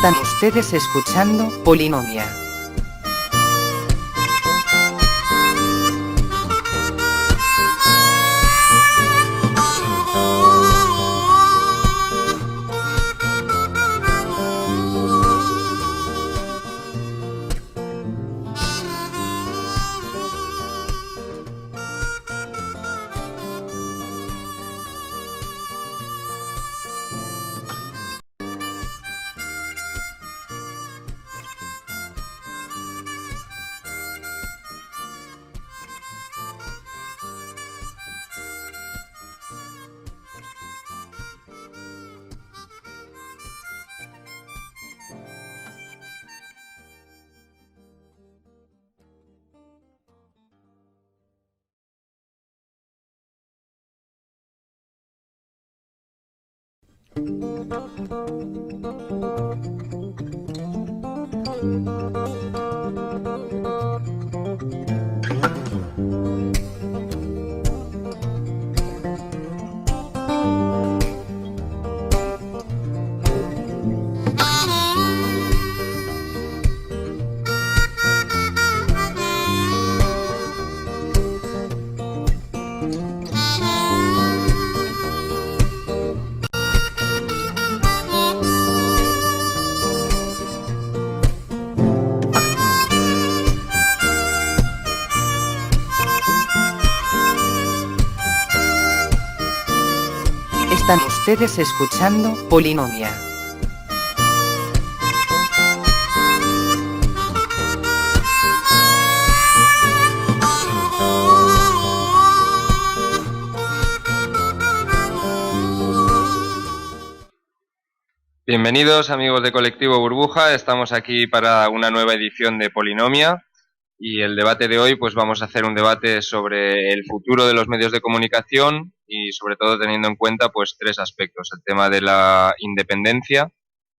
Están ustedes escuchando Polinomia. Están ustedes escuchando Polinomia. Bienvenidos amigos de Colectivo Burbuja, estamos aquí para una nueva edición de Polinomia y el debate de hoy pues vamos a hacer un debate sobre el futuro de los medios de comunicación y sobre todo teniendo en cuenta pues tres aspectos: el tema de la independencia,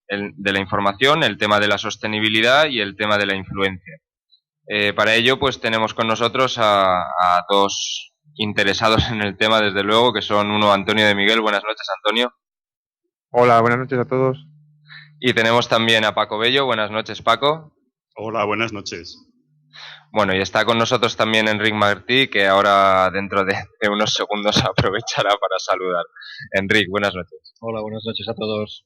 de la información, el tema de la sostenibilidad y el tema de la influencia. Para ello pues tenemos con nosotros a dos interesados en el tema, desde luego, que son uno Antonio de Miguel. Buenas noches, Antonio. Hola, buenas noches a todos. Y tenemos también a Paco Bello. Buenas noches, Paco. Hola, buenas noches. Bueno, y está con nosotros también Enric Martí, que ahora dentro de unos segundos aprovechará para saludar. Enric, buenas noches. Hola, buenas noches a todos.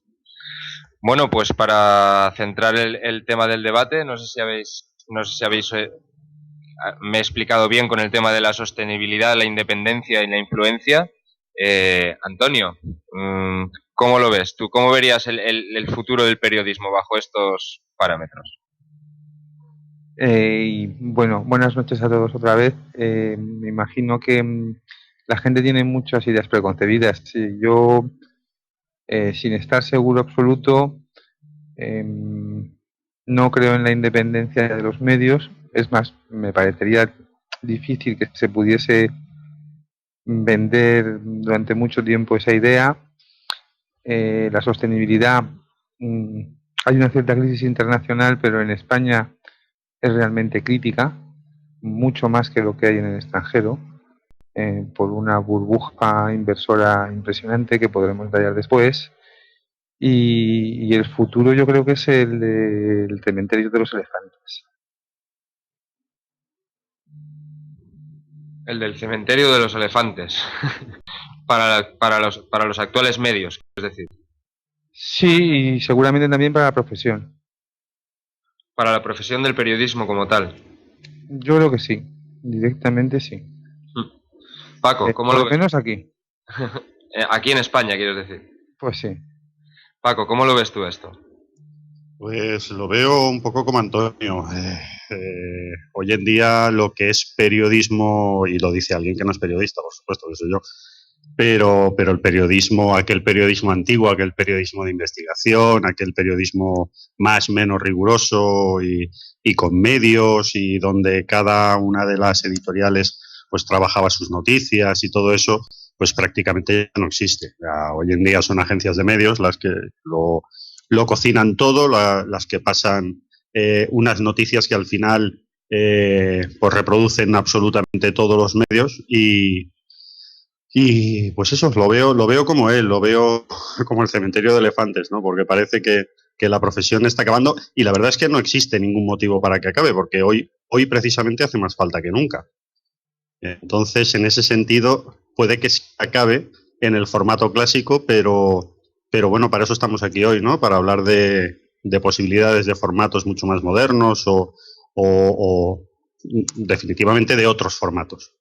Bueno, pues para centrar el tema del debate, no sé si habéis me he explicado bien con el tema de la sostenibilidad, la independencia y la influencia. Antonio, ¿cómo lo ves? ¿Tú cómo verías el futuro del periodismo bajo estos parámetros? Bueno, buenas noches a todos otra vez. Me imagino que la gente tiene muchas ideas preconcebidas. Yo, sin estar seguro absoluto, no creo en la independencia de los medios. Es más, me parecería difícil que se pudiese vender durante mucho tiempo esa idea. La sostenibilidad, hay una cierta crisis internacional, pero en España es realmente crítica, mucho más que lo que hay en el extranjero, por una burbuja inversora impresionante que podremos detallar después. Y el futuro yo creo que es el del cementerio de los elefantes. El del cementerio de los elefantes. para los actuales medios, es decir. Sí, y seguramente también para la profesión. Para la profesión del periodismo como tal. Yo creo que sí, directamente sí. Paco, ¿cómo lo ves? Por lo menos aquí. Aquí en España, quieres decir. Pues sí. Paco, ¿cómo lo ves tú esto? Pues lo veo un poco como Antonio. Hoy en día lo que es periodismo, y lo dice alguien que no es periodista, por supuesto, que soy yo, pero el periodismo, aquel periodismo antiguo, aquel periodismo de investigación, aquel periodismo más menos riguroso y con medios y donde cada una de las editoriales pues trabajaba sus noticias y todo eso, pues prácticamente ya no existe. Ya, hoy en día son agencias de medios las que lo cocinan todo, las que pasan unas noticias que al final pues reproducen absolutamente todos los medios y pues eso, lo veo como él, lo veo como el cementerio de elefantes, ¿no? Porque parece que la profesión está acabando y la verdad es que no existe ningún motivo para que acabe, porque hoy precisamente hace más falta que nunca. Entonces, en ese sentido, puede que se acabe en el formato clásico, pero bueno, para eso estamos aquí hoy, ¿no? Para hablar de posibilidades de formatos mucho más modernos o definitivamente de otros formatos,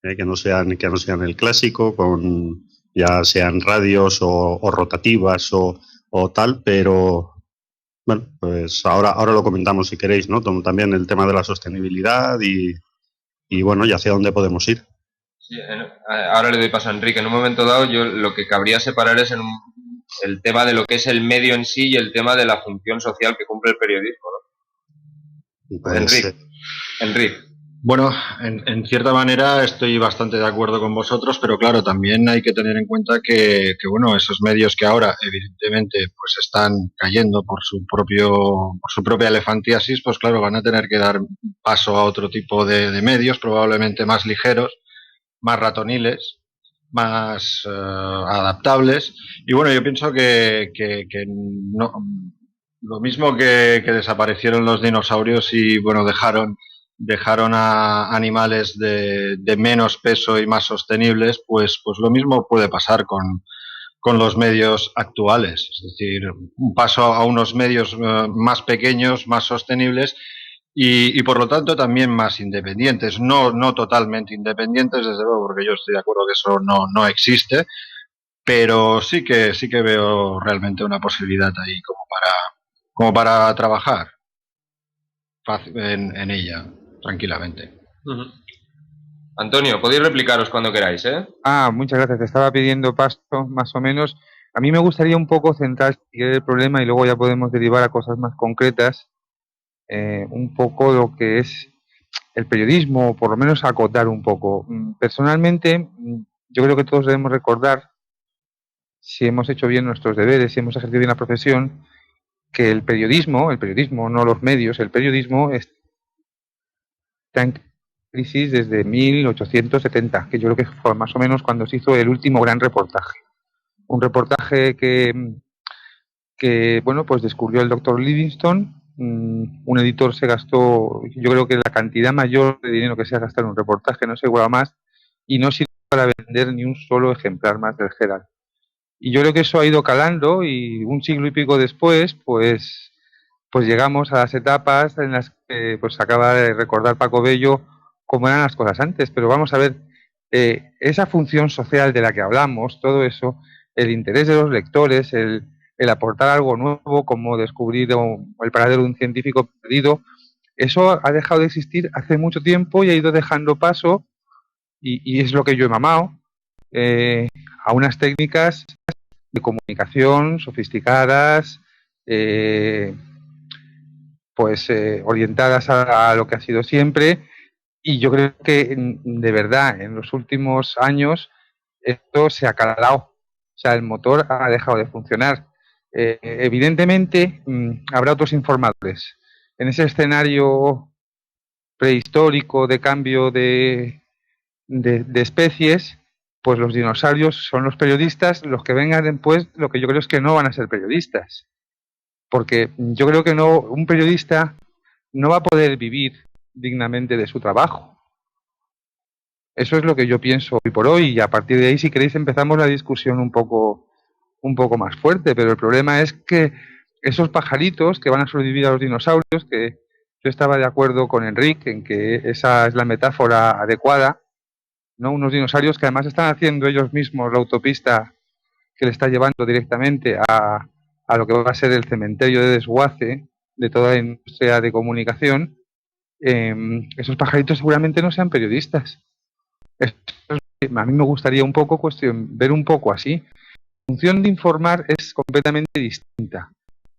que no sean el clásico, con ya sean radios o rotativas o tal, pero bueno, pues ahora lo comentamos si queréis, ¿no? También el tema de la sostenibilidad y bueno, y hacia dónde podemos ir. Sí, ahora le doy paso a Enrique. En un momento dado, yo lo que cabría separar es el tema de lo que es el medio en sí y el tema de la función social que cumple el periodismo, ¿no? Pues, Enrique. Bueno, en cierta manera estoy bastante de acuerdo con vosotros, pero claro, también hay que tener en cuenta que bueno, esos medios que ahora evidentemente pues están cayendo por su propia elefantiasis, pues claro, van a tener que dar paso a otro tipo de medios, probablemente más ligeros, más ratoniles, más adaptables. Y bueno, yo pienso que no, lo mismo que desaparecieron los dinosaurios y bueno, dejaron a animales de menos peso y más sostenibles, pues lo mismo puede pasar con los medios actuales. Es decir, un paso a unos medios más pequeños, más sostenibles y por lo tanto también más independientes. No totalmente independientes, desde luego, porque yo estoy de acuerdo que eso no existe, pero sí que veo realmente una posibilidad ahí como para trabajar en ella tranquilamente. Antonio, podéis replicaros cuando queráis, ¿eh? Muchas gracias. Te estaba pidiendo paso, más o menos. A mí me gustaría un poco centrar el problema y luego ya podemos derivar a cosas más concretas. Un poco lo que es el periodismo, o por lo menos acotar un poco. Personalmente, yo creo que todos debemos recordar, si hemos hecho bien nuestros deberes, si hemos ejercido bien la profesión, que el periodismo, no los medios, el periodismo está en crisis desde 1870, que yo creo que fue más o menos cuando se hizo el último gran reportaje. Un reportaje que bueno, pues descubrió el doctor Livingstone. Un editor se gastó, yo creo que la cantidad mayor de dinero que se ha gastado en un reportaje, no se iguala más, y no sirve para vender ni un solo ejemplar más del Herald. Y yo creo que eso ha ido calando y un siglo y pico después, pues llegamos a las etapas en las que pues acaba de recordar Paco Bello cómo eran las cosas antes, pero vamos a ver, esa función social de la que hablamos, todo eso, el interés de los lectores, el aportar algo nuevo, como descubrir el paradero de un científico perdido, eso ha dejado de existir hace mucho tiempo y ha ido dejando paso, y es lo que yo he mamado, a unas técnicas de comunicación sofisticadas, orientadas a lo que ha sido siempre, y yo creo que de verdad en los últimos años esto se ha calado, o sea, el motor ha dejado de funcionar. Evidentemente habrá otros informadores. En ese escenario prehistórico de cambio de especies, pues los dinosaurios son los periodistas, los que vengan después, lo que yo creo es que no van a ser periodistas. Porque yo creo que un periodista no va a poder vivir dignamente de su trabajo. Eso es lo que yo pienso hoy por hoy, y a partir de ahí, si queréis, empezamos la discusión un poco más fuerte, pero el problema es que esos pajaritos que van a sobrevivir a los dinosaurios, que yo estaba de acuerdo con Enrique en que esa es la metáfora adecuada, ¿no? Unos dinosaurios que además están haciendo ellos mismos la autopista que le está llevando directamente a a lo que va a ser el cementerio de desguace de toda la industria de comunicación, esos pajaritos seguramente no sean periodistas. A mí me gustaría un poco ver un poco así. La función de informar es completamente distinta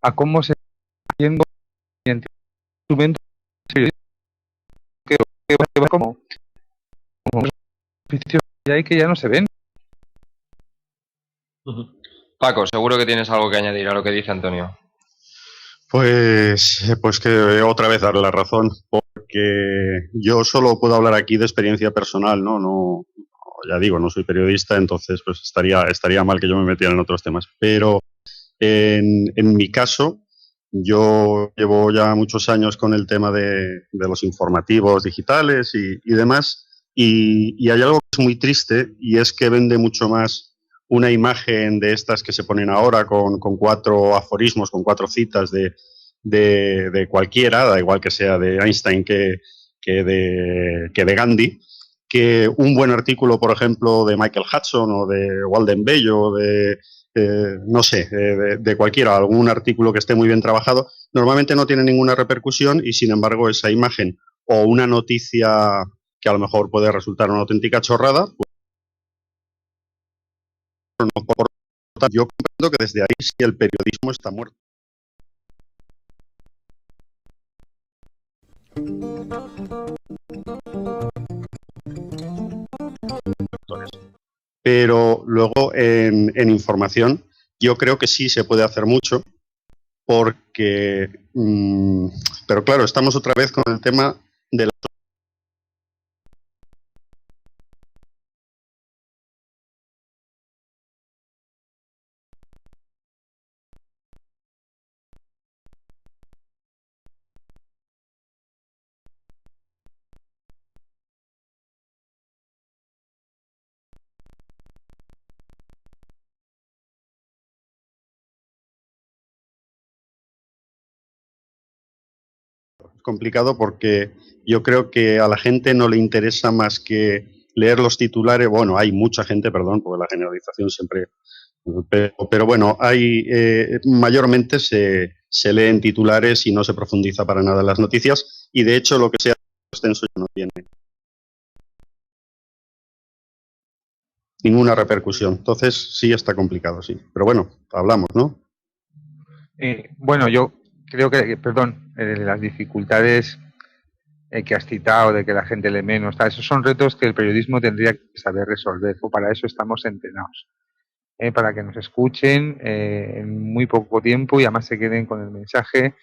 a cómo se está haciendo mediante instrumentos que va como oficios que hay que ya no se ven. Paco, seguro que tienes algo que añadir a lo que dice Antonio. Pues que otra vez darle la razón, porque yo solo puedo hablar aquí de experiencia personal, ¿no? Ya digo, no soy periodista, entonces pues estaría mal que yo me metiera en otros temas. Pero en mi caso, yo llevo ya muchos años con el tema de los informativos digitales y demás, y hay algo que es muy triste, y es que vende mucho más una imagen de estas que se ponen ahora con 4 aforismos, con 4 citas de cualquiera, da igual que sea de Einstein que de Gandhi, que un buen artículo, por ejemplo, de Michael Hudson o de Walden Bello, no sé, de cualquiera, algún artículo que esté muy bien trabajado, normalmente no tiene ninguna repercusión y, sin embargo, esa imagen o una noticia que a lo mejor puede resultar una auténtica chorrada, pues, yo comprendo que desde ahí sí el periodismo está muerto. Pero luego en información yo creo que sí se puede hacer mucho porque, pero claro, estamos otra vez con el tema de la complicado porque yo creo que a la gente no le interesa más que leer los titulares. Bueno, hay mucha gente, perdón, porque la generalización siempre... Pero bueno, mayormente se leen titulares y no se profundiza para nada en las noticias, y de hecho lo que sea extenso ya no tiene ninguna repercusión. Entonces sí está complicado, sí. Pero bueno, hablamos, ¿no? Bueno, yo creo que, perdón, las dificultades que has citado, de que la gente lee menos, esos son retos que el periodismo tendría que saber resolver, o para eso estamos entrenados, para que nos escuchen en muy poco tiempo y además se queden con el mensaje.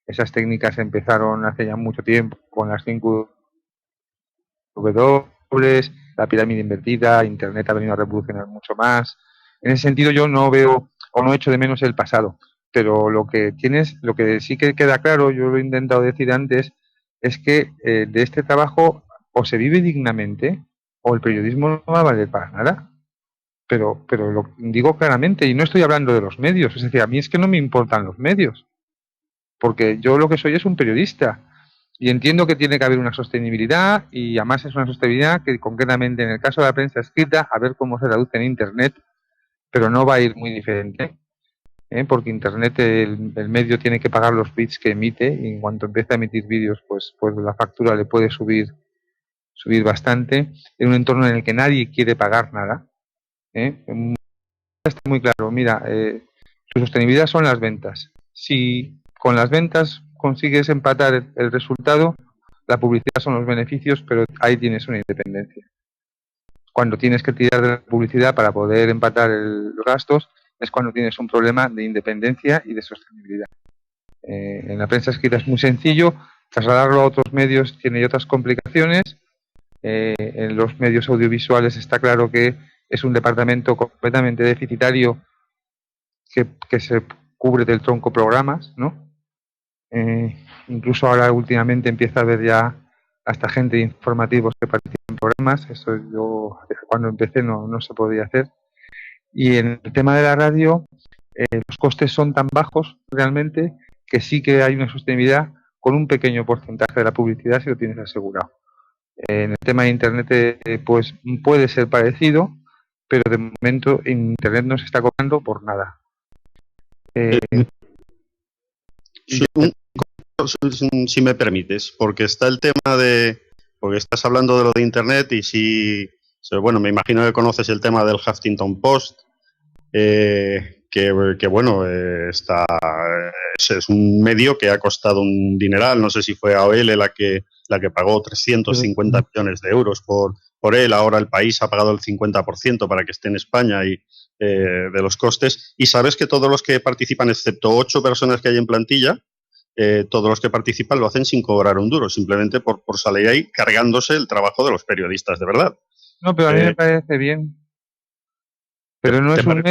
Esas técnicas empezaron hace ya mucho tiempo con las 5 W, la pirámide invertida, Internet ha venido a revolucionar mucho más. En ese sentido yo no veo o no echo de menos el pasado, pero lo que sí que queda claro, yo lo he intentado decir antes, es que de este trabajo o se vive dignamente o el periodismo no va a valer para nada. Pero lo digo claramente, y no estoy hablando de los medios, es decir, a mí es que no me importan los medios, porque yo lo que soy es un periodista y entiendo que tiene que haber una sostenibilidad, y además es una sostenibilidad que concretamente en el caso de la prensa escrita, a ver cómo se traduce en Internet, pero no va a ir muy diferente, porque Internet, el medio tiene que pagar los bits que emite, y en cuanto empiece a emitir vídeos, pues la factura le puede subir bastante, en un entorno en el que nadie quiere pagar nada. Está muy claro, mira, su sostenibilidad son las ventas. Si con las ventas consigues empatar el resultado, la publicidad son los beneficios, pero ahí tienes una independencia. Cuando tienes que tirar de la publicidad para poder empatar los gastos, es cuando tienes un problema de independencia y de sostenibilidad. En la prensa escrita es muy sencillo, trasladarlo a otros medios tiene otras complicaciones. En los medios audiovisuales está claro que es un departamento completamente deficitario que se cubre del tronco programas, ¿no? Incluso ahora últimamente empieza a haber ya hasta gente de informativos que participa en programas. Eso yo cuando empecé no se podía hacer. Y en el tema de la radio, los costes son tan bajos realmente que sí que hay una sostenibilidad con un pequeño porcentaje de la publicidad si lo tienes asegurado. En el tema de Internet pues puede ser parecido, pero de momento Internet no se está cobrando por nada. Eh, Sí, si me permites, porque está el tema porque estás hablando de lo de Internet y bueno, me imagino que conoces el tema del Huffington Post, que bueno, es un medio que ha costado un dineral, no sé si fue AOL la que pagó 350 millones de euros por él, ahora el país ha pagado el 50% para que esté en España de los costes, y sabes que todos los que participan, excepto 8 personas que hay en plantilla, todos los que participan lo hacen sin cobrar un duro, simplemente por salir ahí cargándose el trabajo de los periodistas, de verdad. no, pero a mí me parece bien. Pero no es un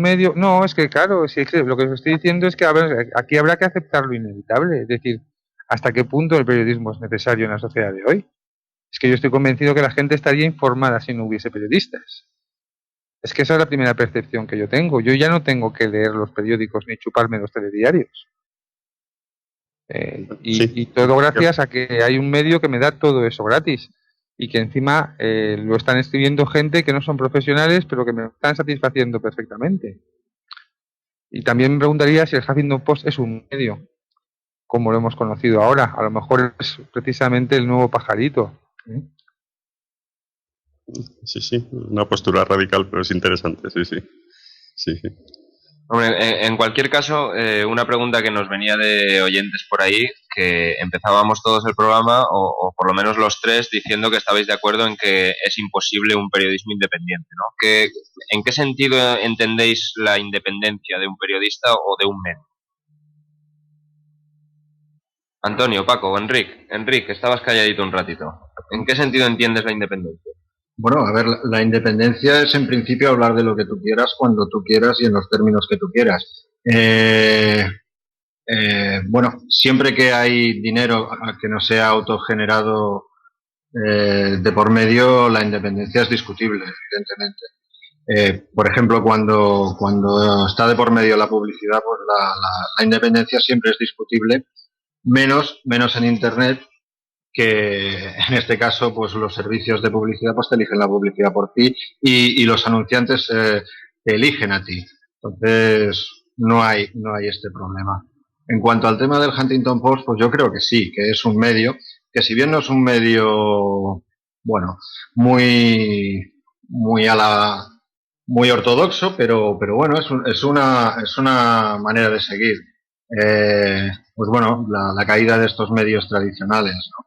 medio, no, es que claro, si es que lo que os estoy diciendo es que a ver, aquí habrá que aceptar lo inevitable, es decir, hasta qué punto el periodismo es necesario en la sociedad de hoy. Es que yo estoy convencido que la gente estaría informada si no hubiese periodistas. Es que esa es la primera percepción que yo tengo. Yo ya no tengo que leer los periódicos ni chuparme los telediarios. Y todo gracias a que hay un medio que me da todo eso gratis y que encima lo están escribiendo gente que no son profesionales pero que me están satisfaciendo perfectamente. Y también me preguntaría si el Huffington Post es un medio como lo hemos conocido ahora. A lo mejor es precisamente el nuevo pajarito. Sí, una postura radical, pero es interesante, sí. Hombre, en cualquier caso, una pregunta que nos venía de oyentes por ahí, que empezábamos todos el programa, o por lo menos los tres, diciendo que estabais de acuerdo en que es imposible un periodismo independiente, ¿no? ¿En qué sentido entendéis la independencia de un periodista o de un medio? Antonio, Paco, Enrique, estabas calladito un ratito. ¿En qué sentido entiendes la independencia? Bueno, a ver, la independencia es en principio hablar de lo que tú quieras, cuando tú quieras y en los términos que tú quieras. Bueno, siempre que hay dinero que no sea autogenerado de por medio, la independencia es discutible, evidentemente. Por ejemplo, cuando está de por medio la publicidad, pues la independencia siempre es discutible, menos en Internet, que en este caso pues los servicios de publicidad pues te eligen la publicidad por ti y los anunciantes te eligen a ti. Entonces no hay este problema. En cuanto al tema del Huffington Post, pues yo creo que sí, que es un medio, que si bien no es un medio, bueno, muy ortodoxo, pero bueno, es una manera de seguir. Pues bueno, la caída de estos medios tradicionales, ¿no?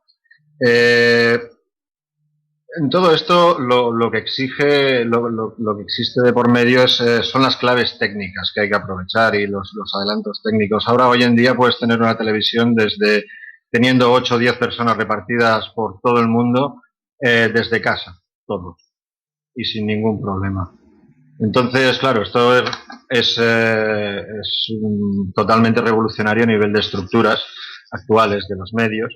En todo esto lo que exige, lo que existe de por medio son las claves técnicas que hay que aprovechar y los adelantos técnicos. Ahora, hoy en día, puedes tener una televisión teniendo 8 o 10 personas repartidas por todo el mundo, desde casa, todos, y sin ningún problema. Entonces, claro, esto es totalmente revolucionario a nivel de estructuras actuales de los medios.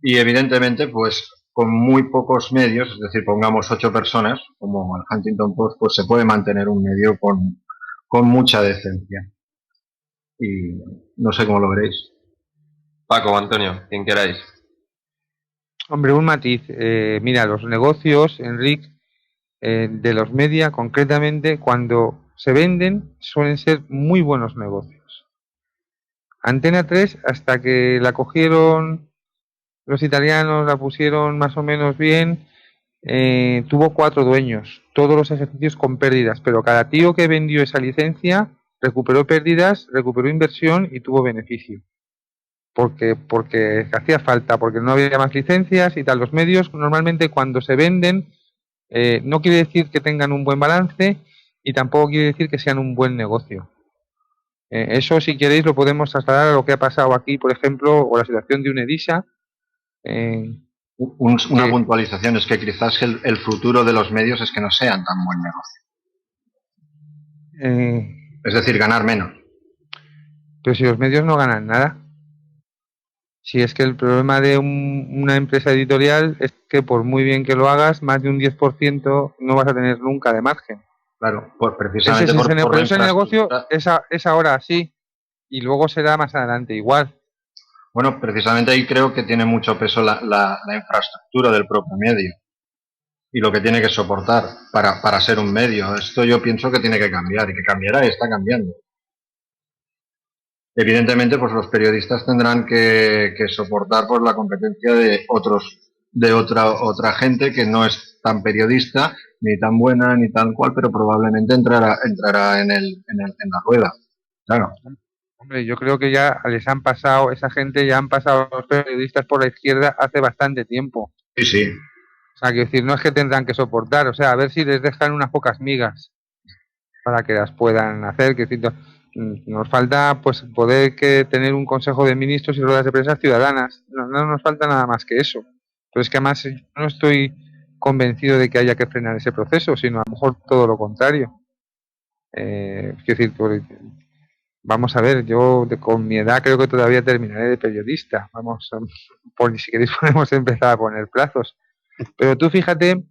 Y evidentemente, pues con muy pocos medios, es decir, pongamos 8 personas, como el Huffington Post, pues se puede mantener un medio con mucha decencia. Y no sé cómo lo veréis. Paco, Antonio, quien queráis. Hombre, un matiz. Mira, los negocios, Enrique, de los media, concretamente, cuando se venden, suelen ser muy buenos negocios. Antena 3, hasta que la cogieron los italianos, la pusieron más o menos bien, tuvo 4 dueños, todos los ejercicios con pérdidas, pero cada tío que vendió esa licencia recuperó pérdidas, recuperó inversión y tuvo beneficio. Porque hacía falta, porque no había más licencias y tal. Los medios normalmente cuando se venden no quiere decir que tengan un buen balance y tampoco quiere decir que sean un buen negocio. Eso, si queréis, lo podemos trasladar a lo que ha pasado aquí, por ejemplo, o la situación de Unedisa. Una puntualización es que quizás el futuro de los medios es que no sean tan buen negocio. Es decir, ganar menos. Pero si los medios no ganan nada. Si es que el problema de una empresa editorial es que por muy bien que lo hagas, más de un 10% no vas a tener nunca de margen. Claro, pues precisamente ese negocio es ahora así y luego será más adelante igual. Bueno, precisamente ahí creo que tiene mucho peso la infraestructura del propio medio y lo que tiene que soportar para ser un medio. Esto yo pienso que tiene que cambiar y que cambiará y está cambiando. evidentemente pues los periodistas tendrán que soportar pues la competencia de otra gente que no es tan periodista, ni tan buena, ni tal cual, pero probablemente entrará en la rueda. Claro. Hombre, yo creo que ya les han pasado, esa gente ya han pasado los periodistas por la izquierda hace bastante tiempo. Sí, sí. O sea, quiero decir, no es que tendrán que soportar, o sea, a ver si les dejan unas pocas migas para que las puedan hacer. Que nos falta pues poder tener un consejo de ministros y ruedas de prensa ciudadanas. No nos falta nada más que eso. Pero es que además yo no estoy convencido de que haya que frenar ese proceso, sino a lo mejor todo lo contrario. Es decir, vamos a ver, yo con mi edad creo que todavía terminaré de periodista. Vamos, si queréis podemos empezar a poner plazos. Pero tú fíjate,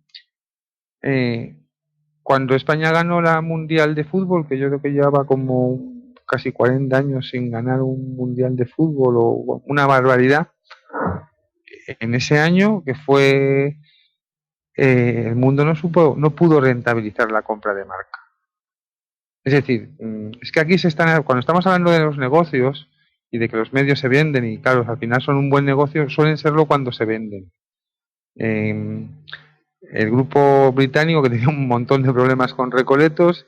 cuando España ganó la Mundial de Fútbol, que yo creo que llevaba como casi 40 años sin ganar un Mundial de Fútbol o una barbaridad, en ese año que fue el mundo no pudo rentabilizar la compra de marca. Es decir, es que aquí cuando estamos hablando de los negocios y de que los medios se venden y claro, al final son un buen negocio, suelen serlo cuando se venden. El grupo británico, que tenía un montón de problemas con Recoletos,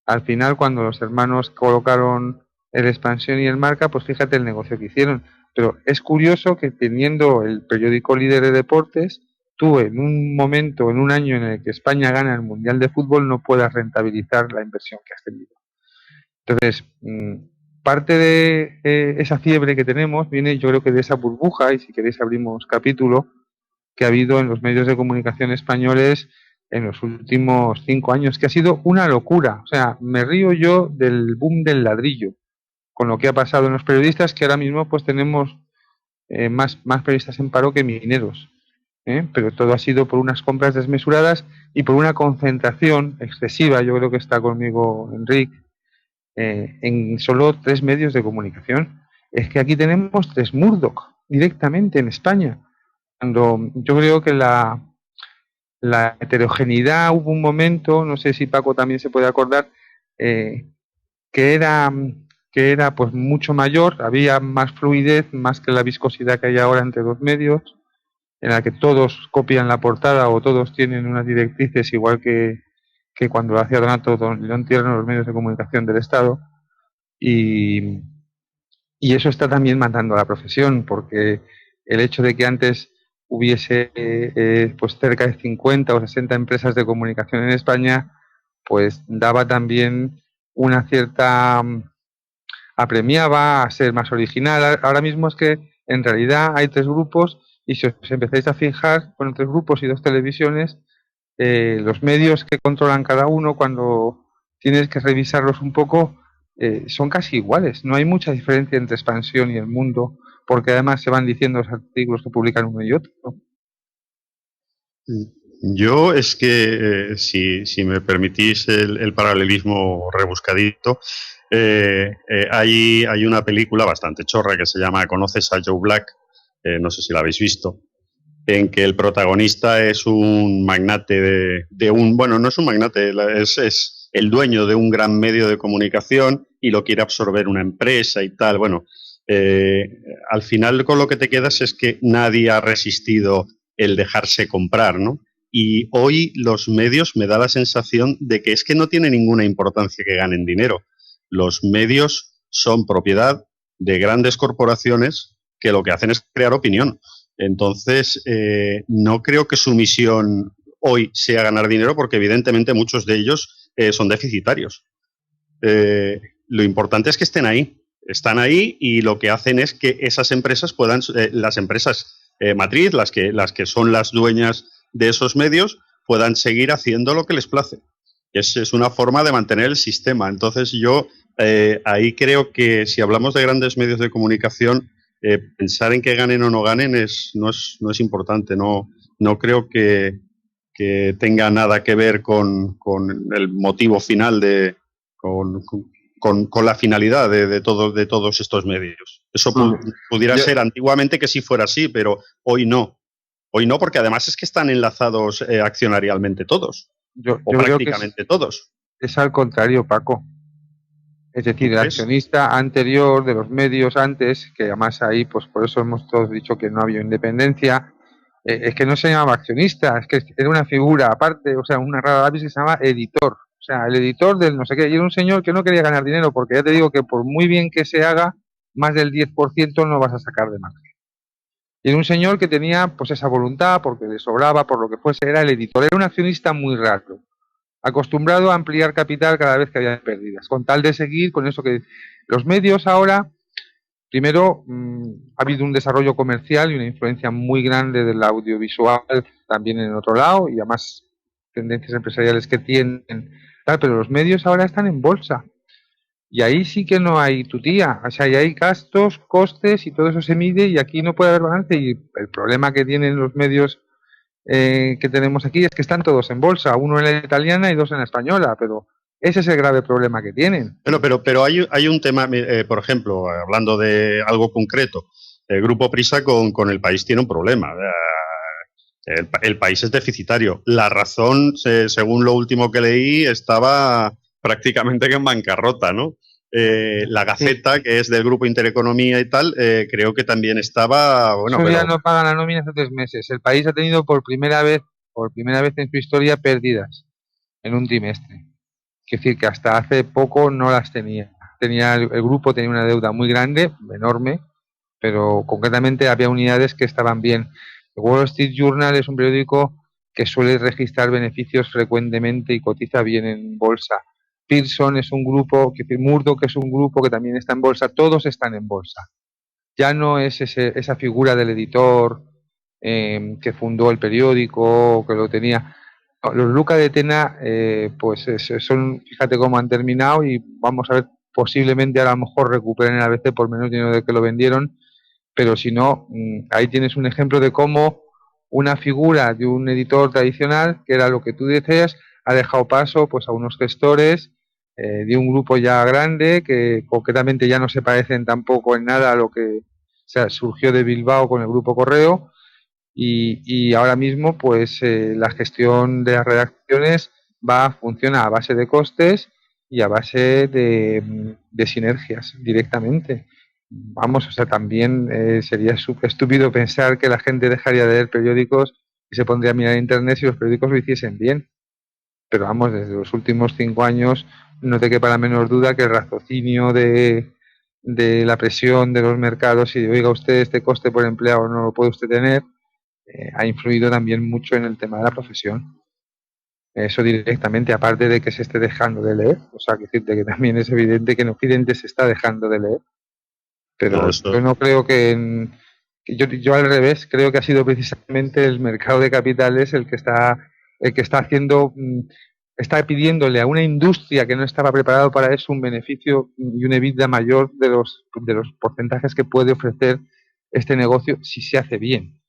al final cuando los hermanos colocaron el Expansión y el Marca, pues fíjate el negocio que hicieron. Pero es curioso que teniendo el periódico líder de deportes, tú en un momento, en un año en el que España gana el Mundial de Fútbol, no puedas rentabilizar la inversión que has tenido. Entonces, parte de esa fiebre que tenemos viene, yo creo que de esa burbuja, y si queréis abrimos capítulo, que ha habido en los medios de comunicación españoles en los últimos 5 años, que ha sido una locura. O sea, me río yo del boom del ladrillo, con lo que ha pasado en los periodistas, que ahora mismo pues tenemos más periodistas en paro que mineros. Pero todo ha sido por unas compras desmesuradas y por una concentración excesiva, yo creo que está conmigo Enrique, en solo 3 medios de comunicación. Es que aquí tenemos 3 Murdoch directamente en España. Cuando yo creo que la heterogeneidad, hubo un momento, no sé si Paco también se puede acordar, que era pues mucho mayor, había más fluidez, más que la viscosidad que hay ahora entre los medios, en la que todos copian la portada o todos tienen unas directrices igual que cuando lo hacía Donato León Tierno en los medios de comunicación del Estado, y eso está también matando a la profesión, porque el hecho de que antes hubiese pues cerca de 50 o 60 empresas de comunicación en España, pues daba también una cierta apremiaba a ser más original. Ahora mismo es que en realidad hay 3 grupos y si os empezáis a fijar, con 3 grupos y 2 televisiones, los medios que controlan cada uno, cuando tienes que revisarlos un poco, son casi iguales. No hay mucha diferencia entre Expansión y El Mundo, porque además se van diciendo los artículos que publican uno y otro, ¿no? Yo es que, si me permitís el paralelismo rebuscadito, hay una película bastante chorra que se llama ¿Conoces a Joe Black? No sé si la habéis visto, en que el protagonista es un magnate bueno, no es un magnate, es el dueño de un gran medio de comunicación y lo quiere absorber una empresa y tal. Bueno, al final con lo que te quedas es que nadie ha resistido el dejarse comprar, ¿no? Y hoy los medios me da la sensación de que es que no tiene ninguna importancia que ganen dinero. Los medios son propiedad de grandes corporaciones que lo que hacen es crear opinión. Entonces, no creo que su misión hoy sea ganar dinero, porque evidentemente muchos de ellos son deficitarios. Lo importante es que estén ahí. Están ahí y lo que hacen es que esas empresas puedan, las empresas matriz, las que son las dueñas de esos medios, puedan seguir haciendo lo que les place. Es una forma de mantener el sistema. Entonces yo ahí creo que si hablamos de grandes medios de comunicación, pensar en que ganen o no ganen no es importante. No creo que tenga nada que ver con el motivo final con la finalidad de todos estos medios. Eso pudiera ser antiguamente que sí fuera así, pero hoy no. Hoy no, porque además es que están enlazados accionarialmente todos. Yo prácticamente todos. Es al contrario, Paco. Es decir, el ¿Ves? accionista anterior de los medios antes, que además ahí, pues por eso hemos todos dicho que no había independencia, es que no se llamaba accionista, es que era una figura aparte, o sea, una rara avis que se llama editor. O sea, el editor del no sé qué, y era un señor que no quería ganar dinero, porque ya te digo que por muy bien que se haga, más del 10% no vas a sacar de margen. Y era un señor que tenía pues esa voluntad, porque le sobraba, por lo que fuese, era el editor. Era un accionista muy raro, acostumbrado a ampliar capital cada vez que había pérdidas, con tal de seguir con eso que los medios ahora, primero, ha habido un desarrollo comercial y una influencia muy grande del audiovisual también en otro lado, y además tendencias empresariales que tienen, tal, pero los medios ahora están en bolsa. Y ahí sí que no hay tutía, o sea, ahí hay gastos, costes y todo eso se mide y aquí no puede haber balance. Y el problema que tienen los medios que tenemos aquí es que están todos en bolsa, uno en la italiana y dos en la española, pero ese es el grave problema que tienen. Bueno, pero hay un tema, por ejemplo, hablando de algo concreto, el Grupo Prisa con El País tiene un problema. El país es deficitario. La Razón, según lo último que leí, estaba prácticamente en bancarrota, ¿no? La Gaceta, que es del Grupo Intereconomía y tal, creo que también estaba... Bueno, Eso pero... ya no pagan la nómina hace 3 meses. El país ha tenido por primera vez en su historia pérdidas en un trimestre. Es decir, que hasta hace poco no las tenía. El grupo tenía una deuda muy grande, enorme, pero concretamente había unidades que estaban bien. El Wall Street Journal es un periódico que suele registrar beneficios frecuentemente y cotiza bien en bolsa. Pearson es un grupo, Murdoch es un grupo que también está en bolsa, todos están en bolsa. Ya no es esa figura del editor que fundó el periódico, que lo tenía. Los Luca de Tena, pues son, fíjate cómo han terminado y vamos a ver, posiblemente a lo mejor recuperen el ABC por menos dinero de que lo vendieron, pero si no, ahí tienes un ejemplo de cómo una figura de un editor tradicional, que era lo que tú decías, ha dejado paso pues a unos gestores de un grupo ya grande, que concretamente ya no se parecen tampoco en nada a lo que surgió de Bilbao con el Grupo Correo, y ahora mismo pues la gestión de las redacciones funciona a base de costes y a base de sinergias directamente. Vamos, o sea, también sería estúpido pensar que la gente dejaría de leer periódicos y se pondría a mirar internet si los periódicos lo hiciesen bien. Pero vamos, desde los últimos 5 años no te quepa la menor duda que el raciocinio de la presión de los mercados y de, oiga usted, este coste por empleado no lo puede usted tener, ha influido también mucho en el tema de la profesión. Eso directamente, aparte de que se esté dejando de leer, o sea, que también es evidente que en Occidente se está dejando de leer, pero yo no creo que yo al revés, creo que ha sido precisamente el mercado de capitales el que está haciendo, está pidiéndole a una industria que no estaba preparado para eso un beneficio y una EBITDA mayor de los porcentajes que puede ofrecer este negocio si se hace bien.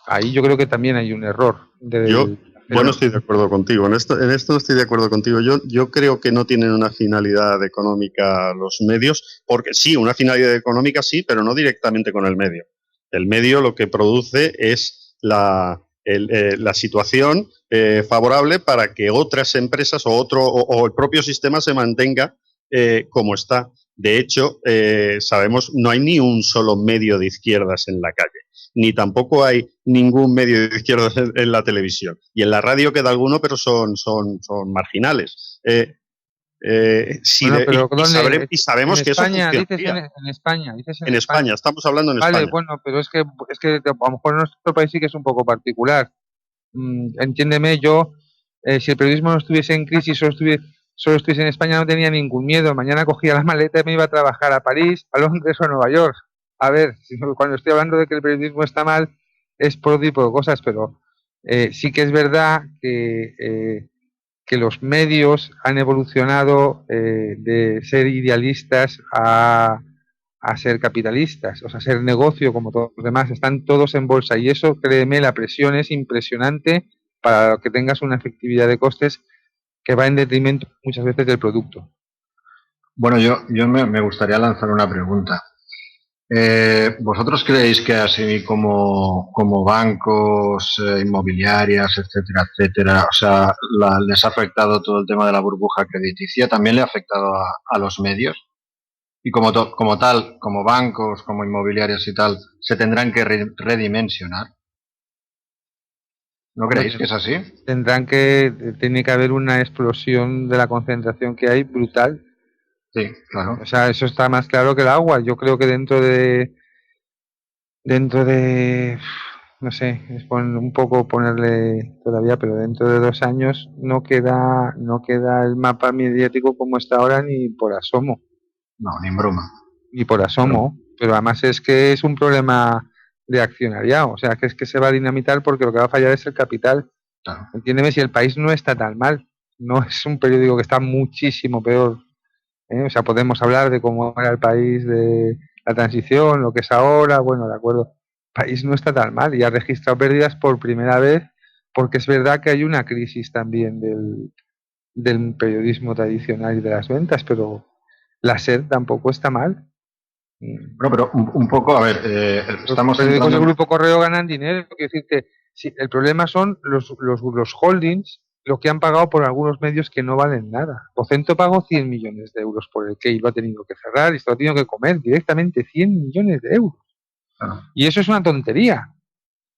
Ahí yo creo que también hay un error. Yo no estoy de acuerdo contigo. En esto no estoy de acuerdo contigo. Yo creo que no tienen una finalidad económica los medios, porque sí, una finalidad económica sí, pero no directamente con el medio. El medio lo que produce es la situación favorable para que otras empresas o el propio sistema se mantenga como está. De hecho, sabemos, no hay ni un solo medio de izquierdas en la calle, ni tampoco hay ningún medio de izquierdas en la televisión. Y en la radio queda alguno, pero son marginales. Y sabemos que España, eso funciona. En España, estamos hablando en España. Vale, bueno, pero es que a lo mejor en nuestro país sí que es un poco particular. Entiéndeme, yo, si el periodismo no estuviese en crisis, solo estuviese en España, no tenía ningún miedo. Mañana cogía la maleta y me iba a trabajar a París, a Londres o a Nueva York. A ver, cuando estoy hablando de que el periodismo está mal, es por otro tipo de cosas, pero sí que es verdad que los medios han evolucionado de ser idealistas a ser capitalistas, o sea, ser negocio como todos los demás, están todos en bolsa y eso, créeme, la presión es impresionante para que tengas una efectividad de costes que va en detrimento muchas veces del producto. Bueno, yo me gustaría lanzar una pregunta. ¿Vosotros creéis que así como bancos, inmobiliarias, etcétera, etcétera, o sea, les ha afectado todo el tema de la burbuja crediticia? ¿También le ha afectado a los medios? Y como tal, como bancos, como inmobiliarias y tal, ¿se tendrán que redimensionar? ¿No creéis que es así? Tiene que haber una explosión de la concentración que hay brutal. Sí, claro. O sea, eso está más claro que el agua. Yo creo que dentro de, no sé, es un poco ponerle todavía, pero dentro de 2 años no queda el mapa mediático como está ahora ni por asomo. No, ni en broma. Ni por asomo, pero además es que es un problema de accionariado, o sea, que es que se va a dinamitar porque lo que va a fallar es el capital. Claro. Entiéndeme, si el país no está tan mal, no es un periódico que está muchísimo peor. O sea, podemos hablar de cómo era el país de la transición, lo que es ahora, bueno, de acuerdo. El país no está tan mal y ha registrado pérdidas por primera vez, porque es verdad que hay una crisis también del periodismo tradicional y de las ventas, pero la SER tampoco está mal. Bueno, pero un poco, a ver, estamos Los periódicos del entrando... Grupo Correo ganan dinero, quiero decir que sí, el problema son los holdings, lo que han pagado por algunos medios que no valen nada. Vocento pagó 100 millones de euros por el que lo ha tenido que cerrar y se lo ha tenido que comer directamente, 100 millones de euros. Claro. Y eso es una tontería.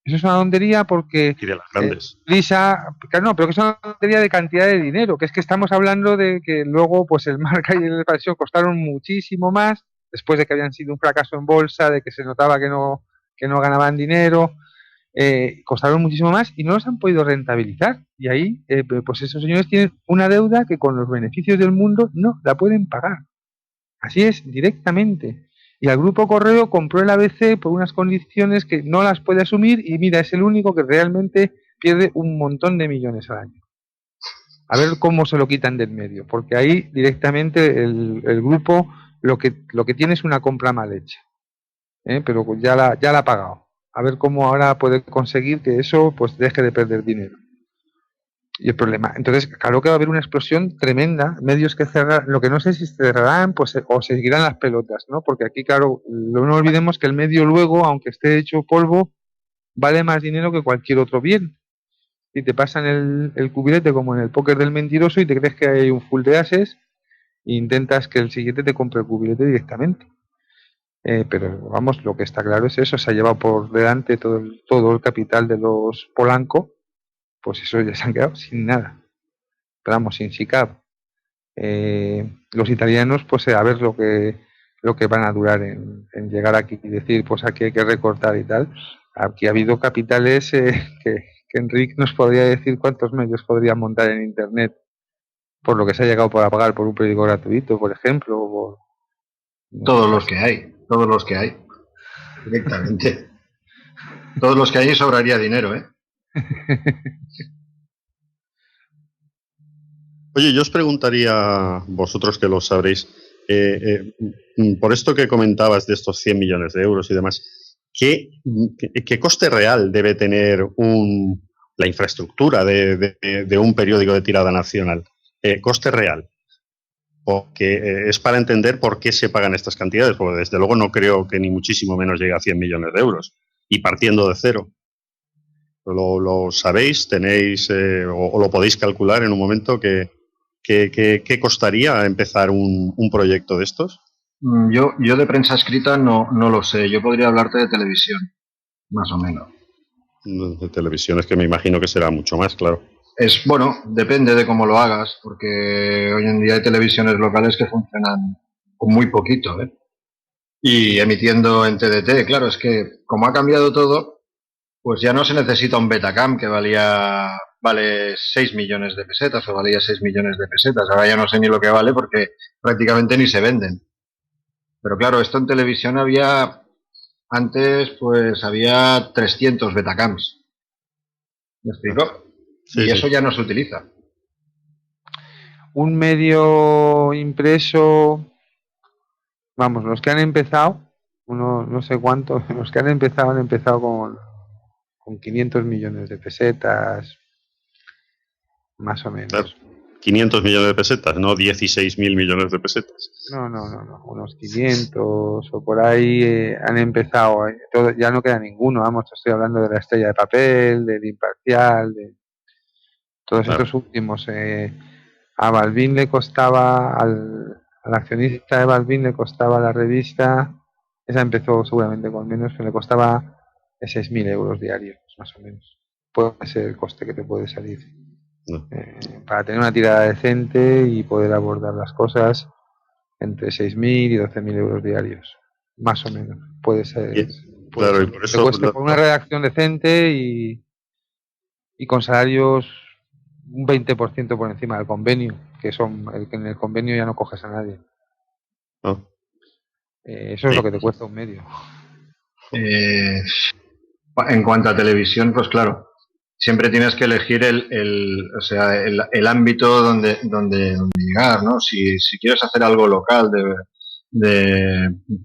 Eso es una tontería porque... Y de las grandes. Prisa, no, pero que es una tontería de cantidad de dinero, que es que estamos hablando de que luego pues el Marca y el Expansión costaron muchísimo más, después de que habían sido un fracaso en bolsa, de que se notaba que no ganaban dinero, costaron muchísimo más y no los han podido rentabilizar. Y ahí, pues esos señores tienen una deuda que con los beneficios del mundo no la pueden pagar. Así es, directamente. Y al Grupo Correo compró el ABC por unas condiciones que no las puede asumir y mira, es el único que realmente pierde un montón de millones al año. A ver cómo se lo quitan del medio, porque ahí directamente el grupo lo que tiene es una compra mal hecha, pero ya la ha pagado. A ver cómo ahora puede conseguir que eso pues deje de perder dinero. Y el problema, entonces claro que va a haber una explosión tremenda, medios que cerrar, lo que no sé si cerrarán pues o seguirán las pelotas, ¿no? Porque aquí claro, no olvidemos que el medio luego, aunque esté hecho polvo, vale más dinero que cualquier otro bien. Y te pasan el cubilete como en el póker del mentiroso y te crees que hay un full de ases e intentas que el siguiente te compre el cubilete directamente. Pero vamos, lo que está claro es eso, se ha llevado por delante todo el capital de los Polanco, pues eso ya se han quedado sin nada. Pero vamos, sin SICAV. Los italianos, pues a ver lo que van a durar en llegar aquí y decir, pues aquí hay que recortar y tal. Aquí ha habido capitales que Enrique nos podría decir cuántos medios podrían montar en Internet por lo que se ha llegado a pagar por un periódico gratuito, por ejemplo. Todos los que hay, directamente. Todos los que hay sobraría dinero, ¿eh? Oye, yo os preguntaría, vosotros que lo sabréis, por esto que comentabas de estos 100 millones de euros y demás, ¿qué coste real debe tener la infraestructura de un periódico de tirada nacional? Coste real. Porque es para entender por qué se pagan estas cantidades, porque desde luego no creo que ni muchísimo menos llegue a 100 millones de euros, y partiendo de cero. ¿Lo sabéis? ¿Tenéis o lo podéis calcular en un momento qué costaría empezar un proyecto de estos? Yo de prensa escrita no lo sé. Yo podría hablarte de televisión, más o menos. De televisión es que me imagino que será mucho más, claro. Bueno, depende de cómo lo hagas, porque hoy en día hay televisiones locales que funcionan con muy poquito, ¿eh? Y emitiendo en TDT, claro, es que como ha cambiado todo, pues ya no se necesita un Betacam que vale 6 millones de pesetas o valía 6 millones de pesetas. Ahora ya no sé ni lo que vale porque prácticamente ni se venden. Pero claro, esto en televisión antes pues había 300 Betacams. ¿Me explico? Sí, y eso sí. ya no se utiliza. Un medio impreso, vamos, los que han empezado, no sé cuánto, los que han empezado con 500 millones de pesetas, más o menos. Claro. 500 millones de pesetas, no 16.000 millones de pesetas. No, unos 500 o por ahí han empezado, ya no queda ninguno, vamos, estoy hablando de la Estrella de Papel, del Imparcial, de todos estos últimos. A Balbín le costaba, al accionista de Balbín le costaba la revista, esa empezó seguramente con menos, pero le costaba 6.000 euros diarios, más o menos. Puede ser el coste que te puede salir. No. Para tener una tirada decente y poder abordar las cosas entre 6.000 y 12.000 euros diarios, más o menos. Puede ser. Claro, y por eso. Te cueste por una redacción decente y con salarios un 20% por encima del convenio, que en el convenio ya no coges a nadie. No. Eso es lo que te cuesta un medio. En cuanto a televisión, pues claro, siempre tienes que elegir el ámbito donde llegar, ¿no? Si quieres hacer algo local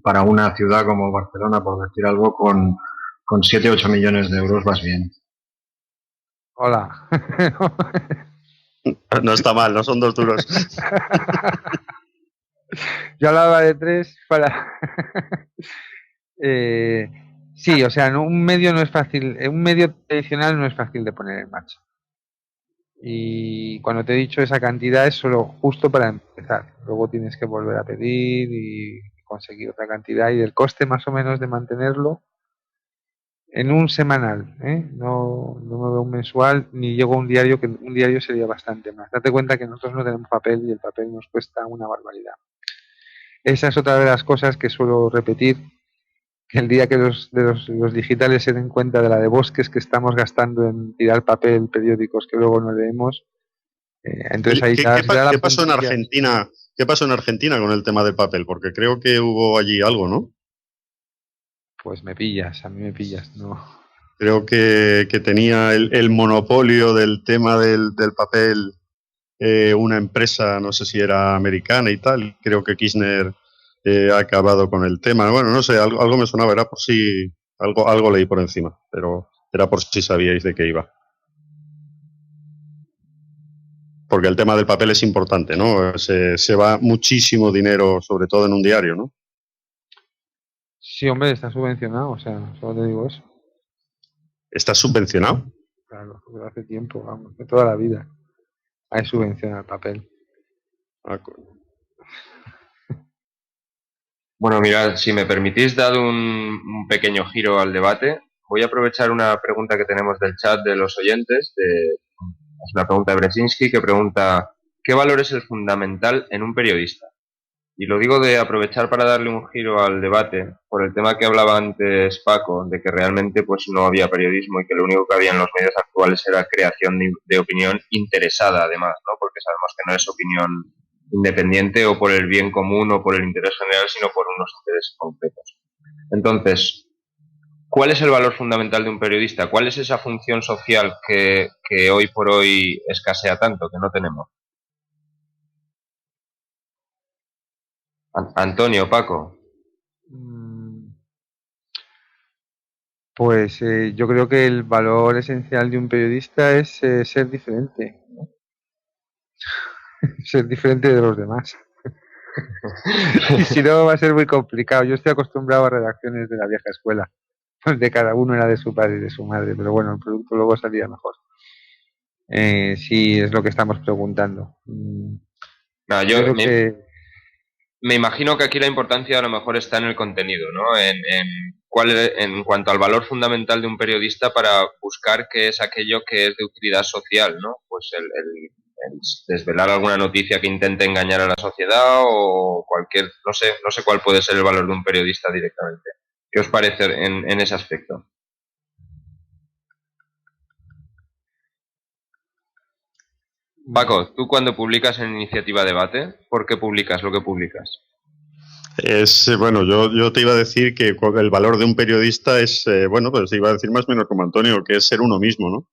para una ciudad como Barcelona, por decir algo, con 7 o 8 millones de euros vas bien. Hola. No está mal, no son 2 duros. Yo hablaba de 3 para... sí, o sea, un medio no es fácil, un medio tradicional no es fácil de poner en marcha. Y cuando te he dicho esa cantidad es solo justo para empezar. Luego tienes que volver a pedir y conseguir otra cantidad, y el coste más o menos de mantenerlo en un semanal, no me veo un mensual ni llego a un diario, que un diario sería bastante más. Date cuenta que nosotros no tenemos papel y el papel nos cuesta una barbaridad. Esa es otra de las cosas que suelo repetir, que el día que los digitales se den cuenta de la de bosques que estamos gastando en tirar papel, periódicos que luego no leemos, entonces ahí ¿Qué pasó en Argentina? ¿Qué pasó en Argentina con el tema del papel? Porque creo que hubo allí algo, ¿no? Pues a mí me pillas, no. Creo que tenía el monopolio del tema del papel una empresa, no sé si era americana y tal. Creo que Kirchner ha acabado con el tema. Bueno, no sé, algo me sonaba, era por si... Algo leí por encima, pero era por si sabíais de qué iba. Porque el tema del papel es importante, ¿no? Se va muchísimo dinero, sobre todo en un diario, ¿no? Sí, hombre, está subvencionado, o sea, solo te digo eso. ¿Está subvencionado? Claro, desde hace tiempo, vamos, de toda la vida. Hay subvención al papel. Bueno, mirad, si me permitís dar un pequeño giro al debate, voy a aprovechar una pregunta que tenemos del chat de los oyentes. Es una pregunta de Brzezinski que pregunta: ¿qué valor es el fundamental en un periodista? Y lo digo de aprovechar para darle un giro al debate por el tema que hablaba antes Paco, de que realmente pues no había periodismo y que lo único que había en los medios actuales era creación de opinión interesada, además, ¿no? Porque sabemos que no es opinión independiente o por el bien común o por el interés general, sino por unos intereses concretos. Entonces, ¿cuál es el valor fundamental de un periodista? ¿Cuál es esa función social que hoy por hoy escasea tanto, que no tenemos? Antonio, Paco. Pues yo creo que el valor esencial de un periodista es ser diferente, ¿no? Ser diferente de los demás. Si no, va a ser muy complicado. Yo estoy acostumbrado a redacciones de la vieja escuela, donde cada uno era de su padre y de su madre, pero bueno, el producto luego salía mejor. Sí, es lo que estamos preguntando. No, yo me imagino que aquí la importancia a lo mejor está en el contenido, ¿no? En cuanto al valor fundamental de un periodista para buscar qué es aquello que es de utilidad social, ¿no? Pues el desvelar alguna noticia que intente engañar a la sociedad o cualquier, no sé cuál puede ser el valor de un periodista directamente. ¿Qué os parece en ese aspecto? Paco, tú cuando publicas en Iniciativa Debate, ¿por qué publicas lo que publicas? Bueno, yo te iba a decir que el valor de un periodista es, pues te iba a decir más o menos como Antonio, que es ser uno mismo, ¿no?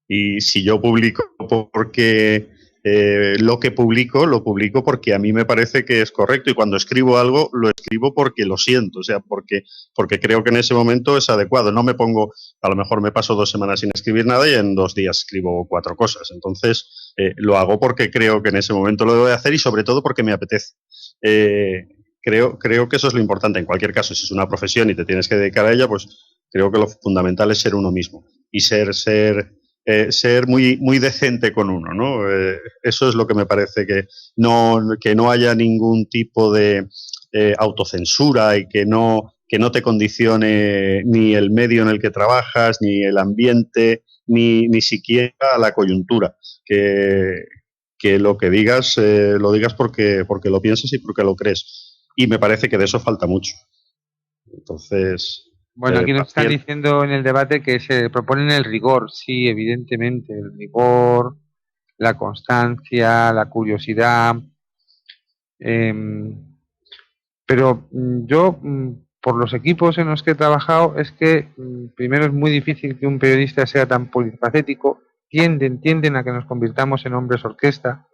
Y si yo publico porque lo que publico, lo publico porque a mí me parece que es correcto, y cuando escribo algo, lo escribo porque lo siento, o sea, porque creo que en ese momento es adecuado. No me pongo, a lo mejor me paso 2 semanas sin escribir nada y en 2 días escribo 4 cosas. Entonces, lo hago porque creo que en ese momento lo debo de hacer, y sobre todo porque me apetece. Creo que eso es lo importante. En cualquier caso, si es una profesión y te tienes que dedicar a ella, pues creo que lo fundamental es ser uno mismo y ser muy, muy decente con uno, ¿no? Eso es lo que me parece, que no haya ningún tipo de autocensura, y que no te condicione ni el medio en el que trabajas, ni el ambiente, ni siquiera la coyuntura. Que lo que digas, lo digas porque lo piensas y porque lo crees. Y me parece que de eso falta mucho. Entonces... Bueno, aquí nos están diciendo en el debate que se proponen el rigor. Sí, evidentemente, el rigor, la constancia, la curiosidad. Pero yo, por los equipos en los que he trabajado, es que primero es muy difícil que un periodista sea tan polifacético. Tienden a que nos convirtamos en hombres orquesta.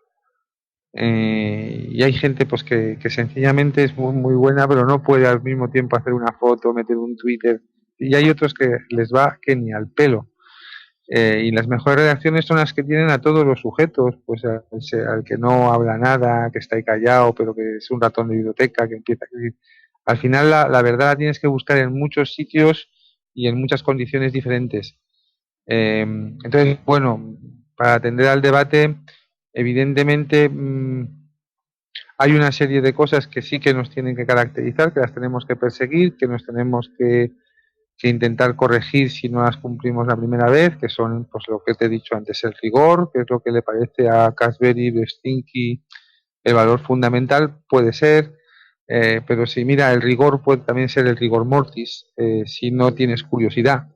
Y hay gente pues que sencillamente es muy, muy buena, pero no puede al mismo tiempo hacer una foto, meter un Twitter, y hay otros que les va que ni al pelo. Y las mejores redacciones son las que tienen a todos los sujetos, pues al que no habla nada, que está ahí callado, pero que es un ratón de biblioteca, que empieza a escribir. Al final la verdad la tienes que buscar en muchos sitios y en muchas condiciones diferentes. Entonces, bueno, para atender al debate, evidentemente hay una serie de cosas que sí que nos tienen que caracterizar, que las tenemos que perseguir, que nos tenemos que intentar corregir si no las cumplimos la primera vez, que son pues lo que te he dicho antes, el rigor, que es lo que le parece a Casberry, Stinky el valor fundamental, puede ser, pero sí, mira, el rigor puede también ser el rigor mortis, si no tienes curiosidad.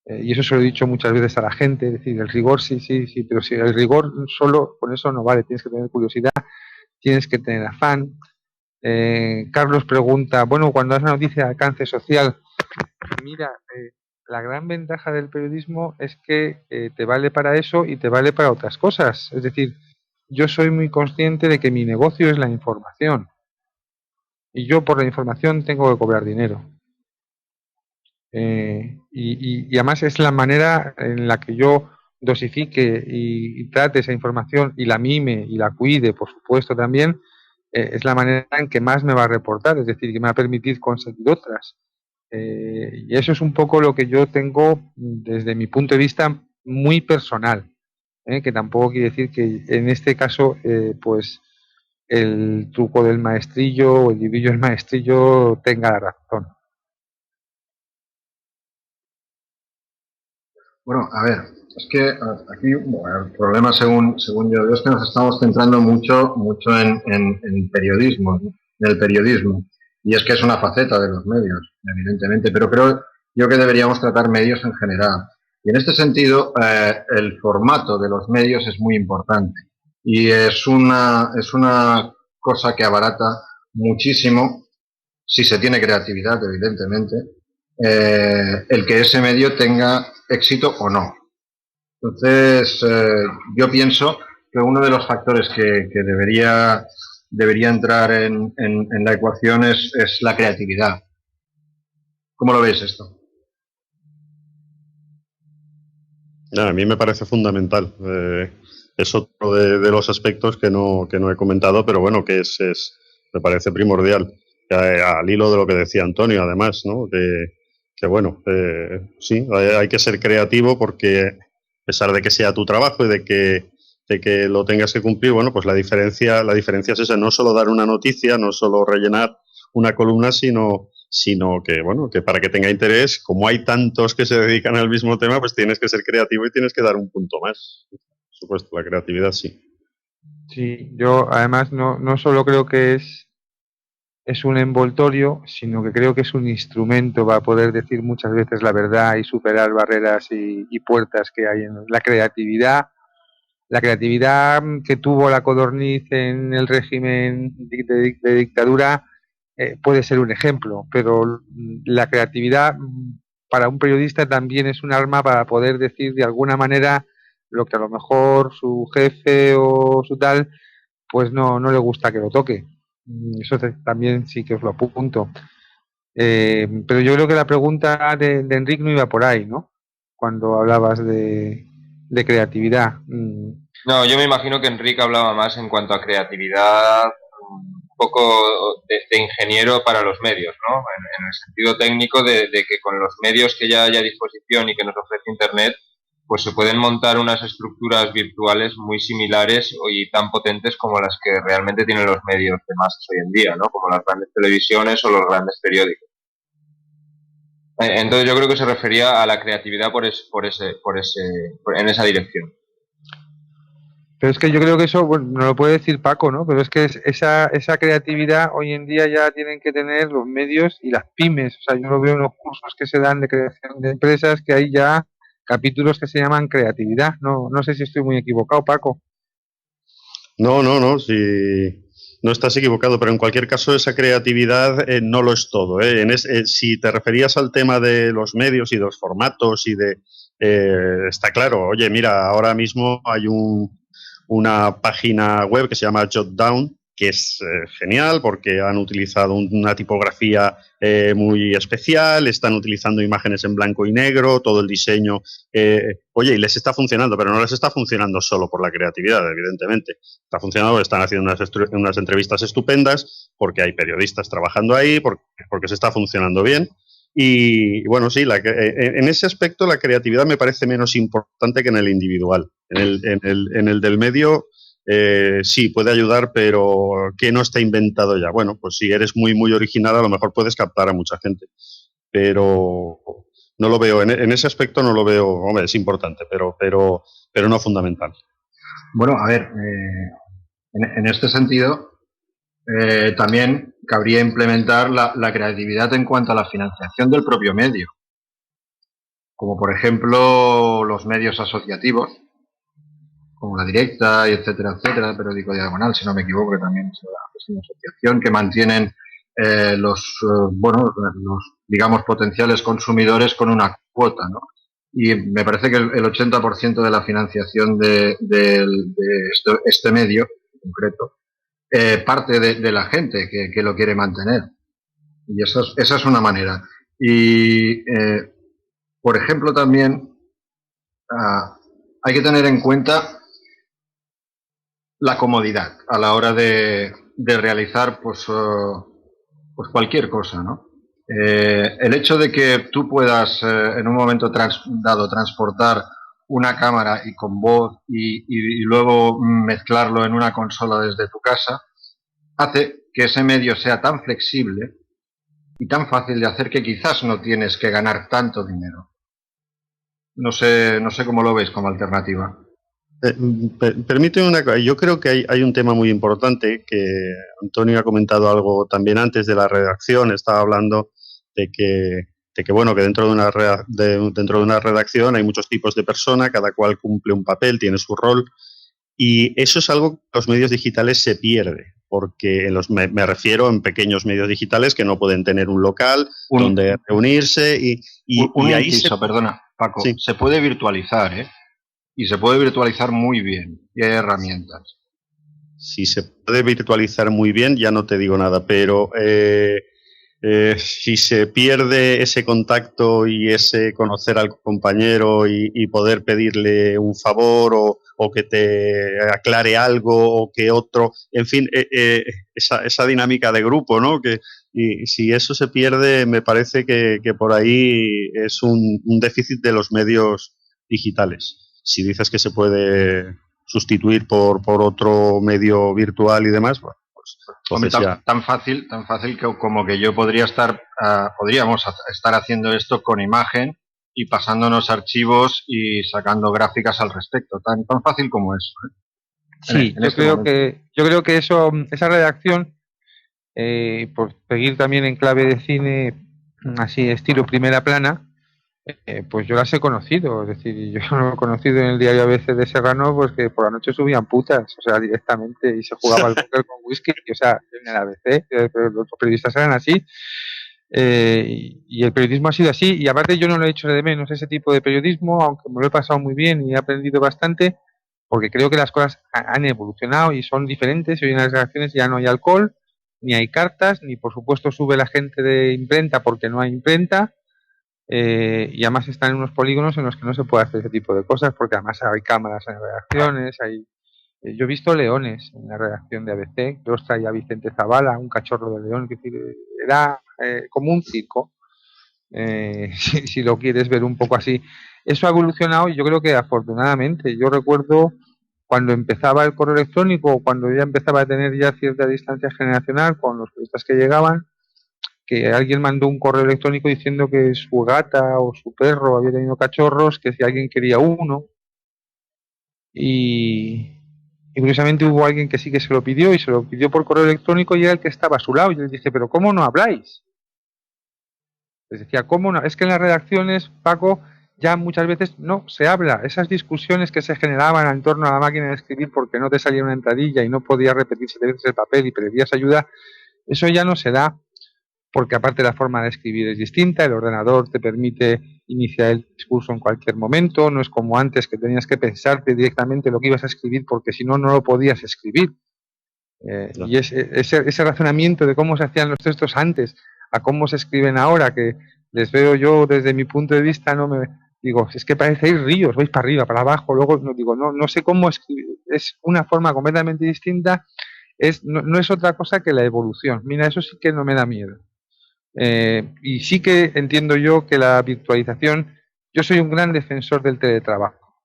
Y eso se lo he dicho muchas veces a la gente, es decir, el rigor sí, pero si el rigor solo con eso no vale, tienes que tener curiosidad, tienes que tener afán. Carlos pregunta, bueno, cuando das una noticia de alcance social, mira, la gran ventaja del periodismo es que te vale para eso y te vale para otras cosas. Es decir, yo soy muy consciente de que mi negocio es la información y yo por la información tengo que cobrar dinero. Y además es la manera en la que yo dosifique y trate esa información y la mime y la cuide, por supuesto también, es la manera en que más me va a reportar, es decir, que me va a permitir conseguir otras. Y eso es un poco lo que yo tengo desde mi punto de vista muy personal, que tampoco quiere decir que en este caso pues el truco del maestrillo o el librillo del maestrillo tenga la razón. Bueno, a ver, es que aquí el problema, según yo veo, es que nos estamos centrando mucho en el periodismo, ¿no? En el periodismo. Y es que es una faceta de los medios, evidentemente, pero creo yo que deberíamos tratar medios en general. Y en este sentido, el formato de los medios es muy importante. Y es una cosa que abarata muchísimo, si se tiene creatividad, evidentemente, el que ese medio tenga éxito o no. Entonces, yo pienso que uno de los factores que debería entrar en la ecuación es la creatividad. ¿Cómo lo ves esto? A mí me parece fundamental. Es otro de los aspectos que no he comentado, pero bueno, que me parece primordial. Al hilo de lo que decía Antonio, además, ¿no? Que bueno, sí, hay que ser creativo, porque a pesar de que sea tu trabajo y de que lo tengas que cumplir, bueno, pues la diferencia es esa, no solo dar una noticia, no solo rellenar una columna, sino que, bueno, que para que tenga interés, como hay tantos que se dedican al mismo tema, pues tienes que ser creativo y tienes que dar un punto más. Por supuesto, la creatividad sí. Sí, yo además no solo creo que es un envoltorio, sino que creo que es un instrumento para poder decir muchas veces la verdad y superar barreras y puertas que hay en la creatividad. La creatividad que tuvo la codorniz en el régimen de dictadura puede ser un ejemplo, pero la creatividad para un periodista también es un arma para poder decir de alguna manera lo que a lo mejor su jefe o su tal, pues no le gusta que lo toque. Eso también sí que os lo apunto. Pero yo creo que la pregunta de Enric no iba por ahí, ¿no? Cuando hablabas de creatividad. No, yo me imagino que Enrique hablaba más en cuanto a creatividad, un poco de ingeniero para los medios, ¿no? En el sentido técnico de que con los medios que ya hay a disposición y que nos ofrece Internet, pues se pueden montar unas estructuras virtuales muy similares y tan potentes como las que realmente tienen los medios de masas hoy en día, ¿no? Como las grandes televisiones o los grandes periódicos. Entonces yo creo que se refería a la creatividad en esa dirección. Pero es que yo creo que eso, bueno, no lo puede decir Paco, ¿no? Pero es que esa creatividad hoy en día ya tienen que tener los medios y las pymes. O sea, yo lo veo en los cursos que se dan de creación de empresas, que hay ya capítulos que se llaman creatividad. No sé si estoy muy equivocado, Paco. No, si no estás equivocado, pero en cualquier caso esa creatividad no lo es todo. Si te referías al tema de los medios y de los formatos está claro, oye, mira, ahora mismo hay una página web que se llama Jotdown, que es genial porque han utilizado una tipografía muy especial, están utilizando imágenes en blanco y negro, todo el diseño, oye, y les está funcionando, pero no les está funcionando solo por la creatividad, evidentemente. Está funcionando, están haciendo unas entrevistas estupendas, porque hay periodistas trabajando ahí, porque se está funcionando bien. Y bueno, sí, en ese aspecto la creatividad me parece menos importante que en el individual. En el del medio sí, puede ayudar, pero que no está inventado ya. Bueno, pues si eres muy original, a lo mejor puedes captar a mucha gente. Pero no lo veo, en ese aspecto no lo veo, hombre, es importante, pero no fundamental. Bueno, a ver, en este sentido, también cabría implementar la creatividad en cuanto a la financiación del propio medio, como por ejemplo los medios asociativos, como La Directa, y etcétera, Periódico Diagonal, si no me equivoco, que también es una asociación que mantienen los digamos, potenciales consumidores con una cuota, ¿no? Y me parece que el 80% de la financiación de este medio en concreto parte de la gente que lo quiere mantener. Y esa es una manera. Y, por ejemplo, también hay que tener en cuenta la comodidad a la hora de realizar pues cualquier cosa, ¿no? El hecho de que tú puedas en un momento dado transportar una cámara y con voz y luego mezclarlo en una consola desde tu casa hace que ese medio sea tan flexible y tan fácil de hacer que quizás no tienes que ganar tanto dinero. No sé cómo lo veis como alternativa. Permíteme una cosa. Yo creo que hay un tema muy importante que Antonio ha comentado algo también antes de la redacción. Estaba hablando de que bueno, que dentro de una redacción hay muchos tipos de persona, cada cual cumple un papel, tiene su rol, y eso es algo que en los medios digitales se pierde, porque me refiero en pequeños medios digitales que no pueden tener un local donde reunirse y ahí perdona, Paco, sí. Se puede virtualizar, y se puede virtualizar muy bien, y hay herramientas. Si se puede virtualizar muy bien, ya no te digo nada, pero si se pierde ese contacto y ese conocer al compañero y poder pedirle un favor o que te aclare algo o que otro, en fin, esa dinámica de grupo, ¿no? Y si eso se pierde, me parece que por ahí es un déficit de los medios digitales. Si dices que se puede sustituir por otro medio virtual y demás, bueno, pues hombre, tan fácil como que yo podríamos estar haciendo esto con imagen y pasándonos archivos y sacando gráficas al respecto, tan fácil como eso. Sí, yo creo que esa redacción, por seguir también en clave de cine, así estilo primera plana, pues yo las he conocido, es decir, yo lo he conocido en el diario ABC de Serrano, pues que por la noche subían putas, o sea, directamente, y se jugaba al póker con whisky, o sea, en el ABC, los periodistas eran así, Y el periodismo ha sido así, y aparte yo no lo he hecho de menos ese tipo de periodismo, aunque me lo he pasado muy bien y he aprendido bastante, porque creo que las cosas han evolucionado y son diferentes. Hoy en las redacciones ya no hay alcohol, ni hay cartas, ni por supuesto sube la gente de imprenta porque no hay imprenta, y además están en unos polígonos en los que no se puede hacer ese tipo de cosas, porque además hay cámaras en redacciones, yo he visto leones en la redacción de ABC, que los traía Vicente Zavala, un cachorro de león, que era como un circo, si lo quieres ver un poco así. Eso ha evolucionado y yo creo que afortunadamente. Yo recuerdo cuando empezaba el correo electrónico, cuando ya empezaba a tener ya cierta distancia generacional con los periodistas que llegaban, que alguien mandó un correo electrónico diciendo que su gata o su perro había tenido cachorros, que si alguien quería uno, y curiosamente hubo alguien que sí que se lo pidió, y se lo pidió por correo electrónico, y era el que estaba a su lado. Y yo le dije, pero ¿cómo no habláis? Les decía, ¿cómo no? Es que en las redacciones, Paco, ya muchas veces no se habla. Esas discusiones que se generaban en torno a la máquina de escribir porque no te salía una entradilla y no podías repetir 7 veces el papel y pedías ayuda, eso ya no se da, porque aparte la forma de escribir es distinta, el ordenador te permite iniciar el discurso en cualquier momento, no es como antes que tenías que pensarte directamente lo que ibas a escribir porque si no, no lo podías escribir. Y ese razonamiento de cómo se hacían los textos antes a cómo se escriben ahora, que les veo yo desde mi punto de vista, no me digo, es que parecéis ríos, vais para arriba, para abajo, luego no digo, no sé cómo escribir, es una forma completamente distinta, no es otra cosa que la evolución. Mira, eso sí que no me da miedo. Y sí que entiendo yo que la virtualización, yo soy un gran defensor del teletrabajo,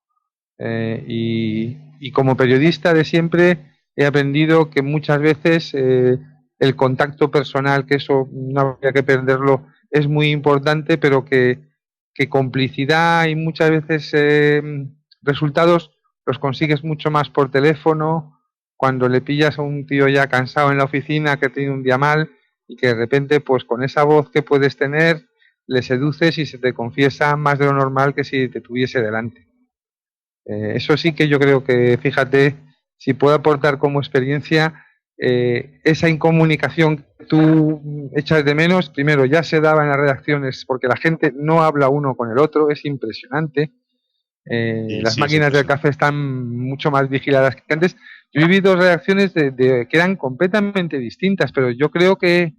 y como periodista de siempre he aprendido que muchas veces el contacto personal, que eso no habría que perderlo, es muy importante, pero que complicidad y muchas veces resultados los consigues mucho más por teléfono, cuando le pillas a un tío ya cansado en la oficina que tiene un día mal y que de repente pues con esa voz que puedes tener le seduces y se te confiesa más de lo normal que si te tuviese delante. Eso sí que yo creo que, fíjate, si puedo aportar como experiencia, esa incomunicación que tú echas de menos, primero ya se daba en las redacciones porque la gente no habla uno con el otro, es impresionante. Las máquinas del café están mucho más vigiladas que antes. Yo he vivido redacciones que eran completamente distintas, pero yo creo que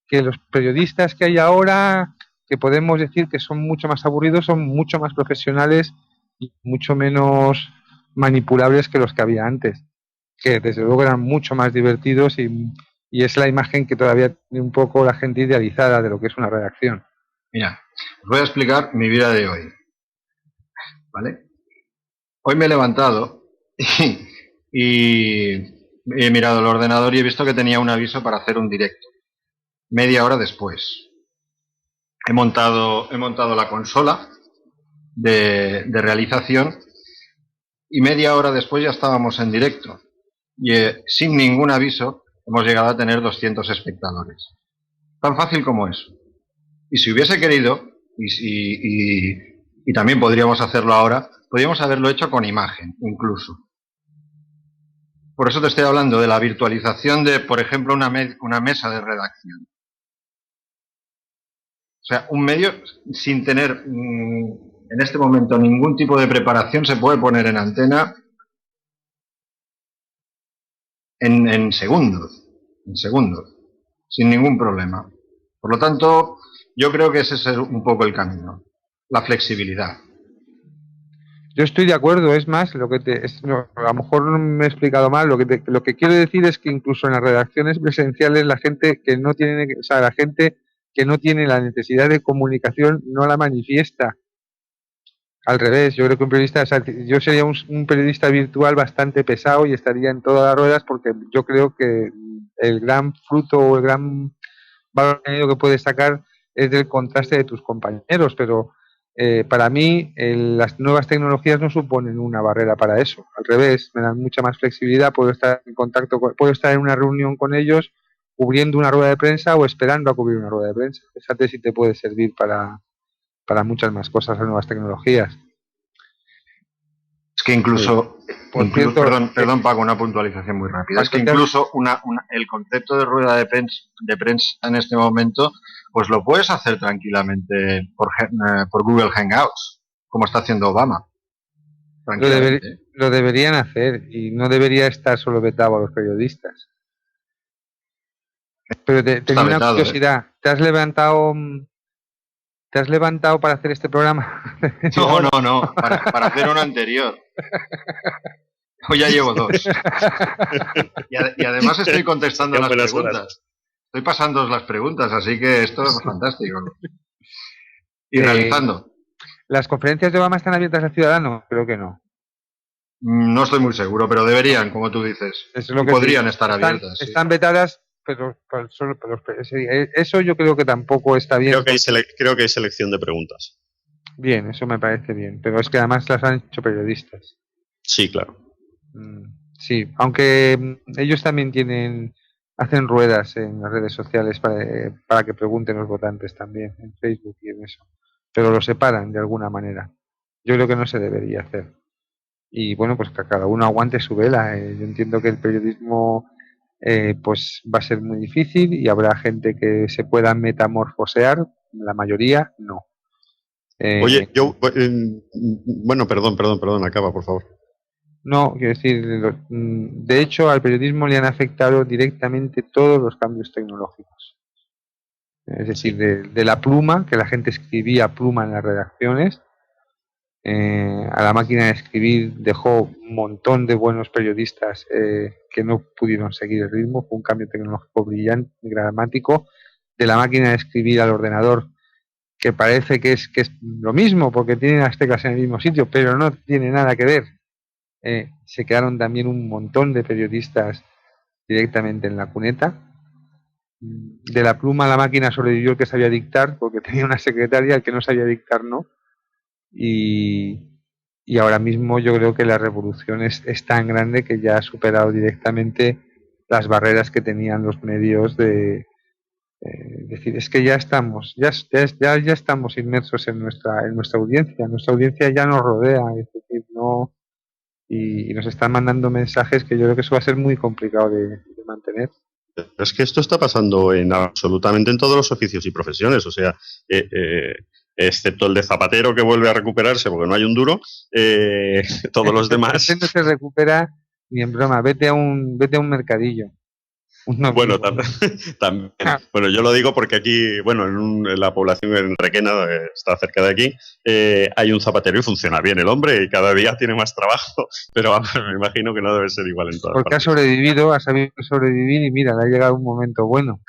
los periodistas que hay ahora, que podemos decir que son mucho más aburridos, son mucho más profesionales y mucho menos manipulables que los que había antes, que desde luego eran mucho más divertidos, y es la imagen que todavía tiene un poco la gente idealizada de lo que es una redacción. Mira, os voy a explicar mi vida de hoy, ¿vale? Hoy me he levantado y he mirado el ordenador y he visto que tenía un aviso para hacer un directo. Media hora después he montado la consola de realización y media hora después ya estábamos en directo y sin ningún aviso hemos llegado a tener 200 espectadores. Tan fácil como eso. Y si hubiese querido, y también podríamos hacerlo ahora, podríamos haberlo hecho con imagen incluso. Por eso te estoy hablando de la virtualización de, por ejemplo, una mesa de redacción. O sea, un medio sin tener en este momento ningún tipo de preparación se puede poner en antena en segundos, sin ningún problema. Por lo tanto, yo creo que ese es un poco el camino, la flexibilidad. Yo estoy de acuerdo, es más, a lo mejor me he explicado mal, lo que quiero decir es que incluso en las redacciones presenciales la gente que no tiene, la gente que no tiene la necesidad de comunicación no la manifiesta. Al revés, yo creo que un periodista, yo sería un periodista virtual bastante pesado y estaría en todas las ruedas, porque yo creo que el gran fruto o el gran valor añadido que puedes sacar es del contraste de tus compañeros, pero para mí las nuevas tecnologías no suponen una barrera para eso. Al revés, me dan mucha más flexibilidad, puedo estar en contacto, puedo estar en una reunión con ellos, cubriendo una rueda de prensa o esperando a cubrir una rueda de prensa. Fíjate si te puede servir para muchas más cosas las nuevas tecnologías. Es que incluso Por cierto, perdón, Paco, una puntualización muy rápida. Es que incluso el concepto de rueda de prensa en este momento, pues lo puedes hacer tranquilamente por Google Hangouts, como está haciendo Obama. Lo deberían hacer y no debería estar solo vetado a los periodistas. Pero tenía una curiosidad. ¿Te has levantado para hacer este programa? No, para hacer uno anterior. Hoy ya llevo 2. Y además estoy contestando las preguntas. Estoy pasando las preguntas, así que esto es fantástico. Y realizando. ¿Las conferencias de Obama están abiertas al ciudadano? Creo que no. No estoy muy seguro, pero deberían, como tú dices. Eso es lo que podrían estar abiertas. Están vetadas, pero eso yo creo que tampoco está bien. Creo que hay selección de preguntas. Bien, eso me parece bien, pero es que además las han hecho periodistas. Sí, claro. Sí, aunque ellos también hacen ruedas en las redes sociales para que pregunten los votantes también, en Facebook y en eso, pero lo separan de alguna manera. Yo creo que no se debería hacer. Y bueno, pues que cada uno aguante su vela. Yo entiendo que el periodismo pues va a ser muy difícil y habrá gente que se pueda metamorfosear, la mayoría no. Oye, bueno, perdón, acaba, por favor. No, quiero decir, de hecho al periodismo le han afectado directamente todos los cambios tecnológicos. Es decir, de la pluma, que la gente escribía a pluma en las redacciones, a la máquina de escribir dejó un montón de buenos periodistas que no pudieron seguir el ritmo. Fue un cambio tecnológico brillante, dramático. De la máquina de escribir al ordenador, que parece que es lo mismo porque tienen las teclas en el mismo sitio, pero no tiene nada que ver. Se quedaron también un montón de periodistas directamente en la cuneta. De la pluma a la máquina sobrevivió el que sabía dictar, porque tenía una secretaria, el que no sabía dictar no. Y ahora mismo yo creo que la revolución es tan grande que ya ha superado directamente las barreras que tenían los medios de decir, es que ya estamos inmersos en nuestra audiencia ya nos rodea, es decir, no, y nos están mandando mensajes que yo creo que eso va a ser muy complicado de mantener. Es que esto está pasando absolutamente en todos los oficios y profesiones, o sea, excepto el de zapatero que vuelve a recuperarse porque no hay un duro, todos los demás. No se recupera ni en broma, vete a un mercadillo. Bueno, también. Bueno, yo lo digo porque aquí, bueno, en la población en Requena, está cerca de aquí, hay un zapatero y funciona bien el hombre y cada día tiene más trabajo, pero vamos, me imagino que no debe ser igual en todas porque partes. Ha sabido sobrevivir y mira, le ha llegado un momento bueno.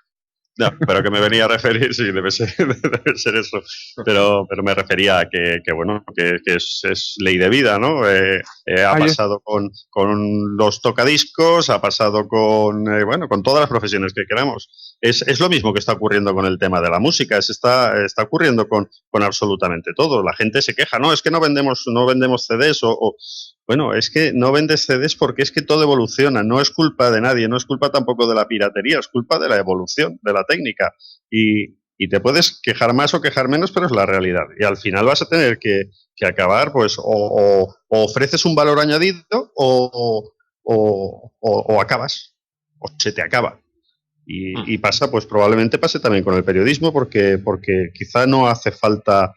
No, pero que me venía a referir, sí, debe ser eso. Pero me refería a que bueno, que es ley de vida, ¿no? Ha pasado con los tocadiscos, ha pasado con todas las profesiones que queramos. Es lo mismo que está ocurriendo con el tema de la música, está ocurriendo con absolutamente todo. La gente se queja, no, es que no vendemos CDs bueno, es que no vendes CDs porque es que todo evoluciona, no es culpa de nadie, no es culpa tampoco de la piratería, es culpa de la evolución, de la técnica. Y te puedes quejar más o quejar menos, pero es la realidad. Y al final vas a tener que acabar, pues, o ofreces un valor añadido o acabas, o se te acaba. Y pasa, pues probablemente pase también con el periodismo, porque quizá no hace falta,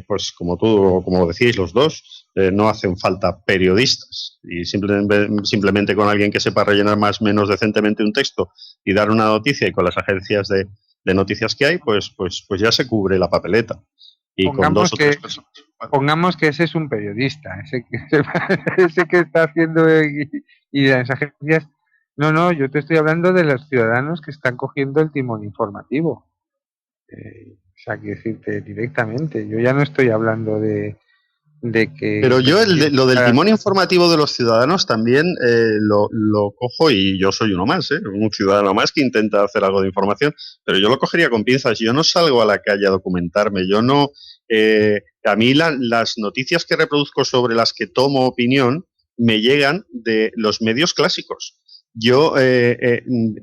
pues como decíais los dos, no hacen falta periodistas, y simplemente con alguien que sepa rellenar más o menos decentemente un texto y dar una noticia, y con las agencias de noticias que hay, pues ya se cubre la papeleta. Y con 2 o 3 personas. Pongamos que ese es un periodista, ese que está haciendo y las agencias. No, yo te estoy hablando de los ciudadanos que están cogiendo el timón informativo. O sea, quiero decirte directamente. Yo ya no estoy hablando de que... Pero yo lo del timón informativo de los ciudadanos también lo cojo, y yo soy uno más, un ciudadano más que intenta hacer algo de información, pero yo lo cogería con pinzas. Yo no salgo a la calle a documentarme, yo no... a mí las noticias que reproduzco sobre las que tomo opinión me llegan de los medios clásicos. Yo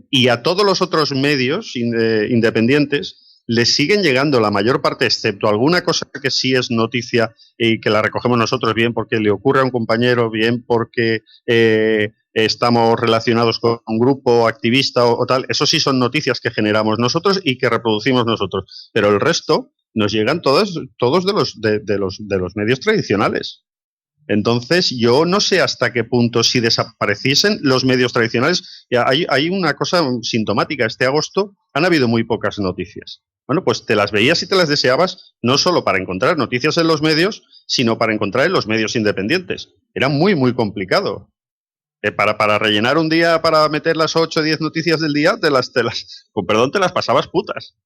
y a todos los otros medios independientes les siguen llegando la mayor parte, excepto alguna cosa que sí es noticia y que la recogemos nosotros, bien porque le ocurre a un compañero, bien porque estamos relacionados con un grupo activista o tal. Eso sí son noticias que generamos nosotros y que reproducimos nosotros. Pero el resto nos llegan todos de los medios tradicionales. Entonces, yo no sé hasta qué punto, si desapareciesen los medios tradicionales, hay una cosa sintomática. Este agosto han habido muy pocas noticias. Bueno, pues te las veías y te las deseabas, no solo para encontrar noticias en los medios, sino para encontrar en los medios independientes. Era muy, muy complicado. Para rellenar un día, para meter las 8 o 10 noticias del día, con perdón, te las pasabas putas.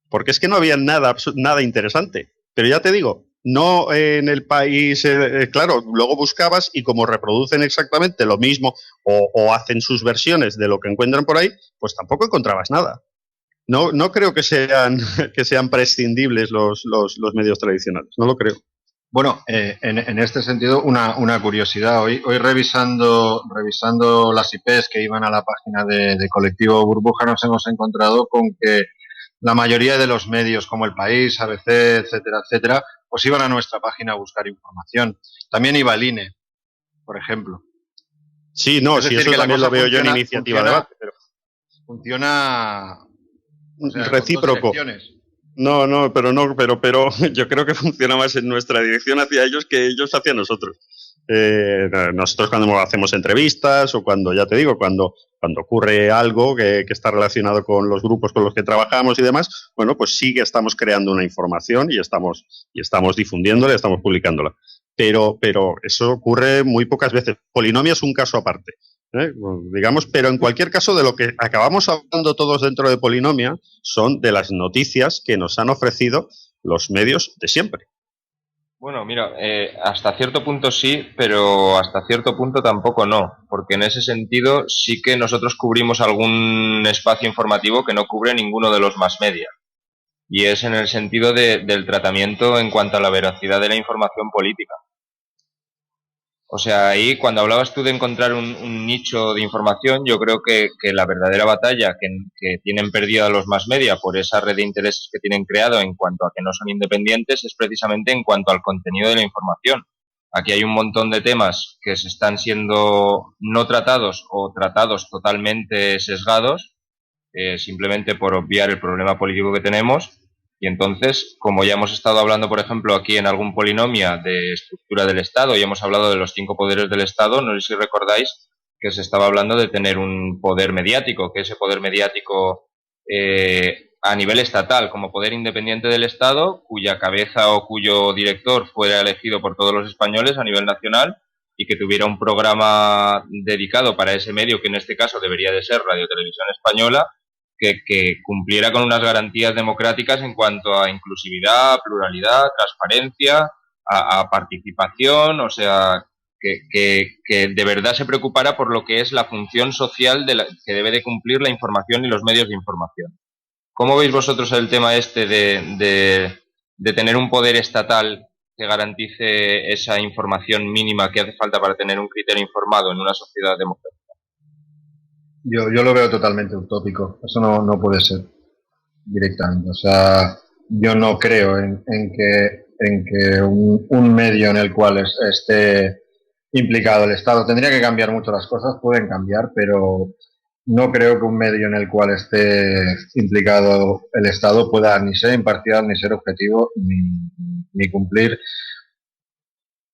Porque es que no había nada interesante. Pero ya te digo, no en el país, claro, luego buscabas y como reproducen exactamente lo mismo o hacen sus versiones de lo que encuentran por ahí, pues tampoco encontrabas nada. No creo que sean prescindibles los medios tradicionales, no lo creo. Bueno, en este sentido, una curiosidad. Hoy revisando las IPs que iban a la página de Colectivo Burbuja, nos hemos encontrado con que la mayoría de los medios como El País, ABC, etcétera, etcétera, pues iban a nuestra página a buscar información. También iba el INE, por ejemplo. Sí, no, sí, eso también lo veo yo en Iniciativa Debate. Pero funciona, o sea, recíproco. No, pero yo creo que funciona más en nuestra dirección hacia ellos que ellos hacia nosotros. Nosotros cuando hacemos entrevistas o cuando, ya te digo, cuando ocurre algo que está relacionado con los grupos con los que trabajamos y demás, bueno, pues sí que estamos creando una información y estamos difundiéndola, estamos publicándola. Pero eso ocurre muy pocas veces. Polinomia es un caso aparte. Digamos, pero en cualquier caso, de lo que acabamos hablando todos dentro de Polinomia son de las noticias que nos han ofrecido los medios de siempre. Bueno, mira, hasta cierto punto sí, pero hasta cierto punto tampoco no, porque en ese sentido sí que nosotros cubrimos algún espacio informativo que no cubre ninguno de los más media, y es en el sentido del tratamiento en cuanto a la veracidad de la información política. O sea, ahí cuando hablabas tú de encontrar un nicho de información, yo creo que la verdadera batalla que tienen perdida los más media por esa red de intereses que tienen creado en cuanto a que no son independientes es precisamente en cuanto al contenido de la información. Aquí hay un montón de temas que se están siendo no tratados o tratados totalmente sesgados, simplemente por obviar el problema político que tenemos. Y entonces, como ya hemos estado hablando, por ejemplo, aquí en algún Polinomia de estructura del Estado, y hemos hablado de los 5 poderes del Estado, no sé si recordáis que se estaba hablando de tener un poder mediático, que ese poder mediático a nivel estatal, como poder independiente del Estado, cuya cabeza o cuyo director fuera elegido por todos los españoles a nivel nacional y que tuviera un programa dedicado para ese medio, que en este caso debería de ser Radio Televisión Española, que cumpliera con unas garantías democráticas en cuanto a inclusividad, pluralidad, transparencia, a participación, o sea, que de verdad se preocupara por lo que es la función social que debe de cumplir la información y los medios de información. ¿Cómo veis vosotros el tema este de tener un poder estatal que garantice esa información mínima que hace falta para tener un criterio informado en una sociedad democrática? Yo lo veo totalmente utópico. Eso no puede ser directamente. O sea, yo no creo en que un medio en el cual esté implicado el Estado. Tendría que cambiar mucho las cosas, pueden cambiar, pero no creo que un medio en el cual esté implicado el Estado pueda ni ser imparcial, ni ser objetivo, ni cumplir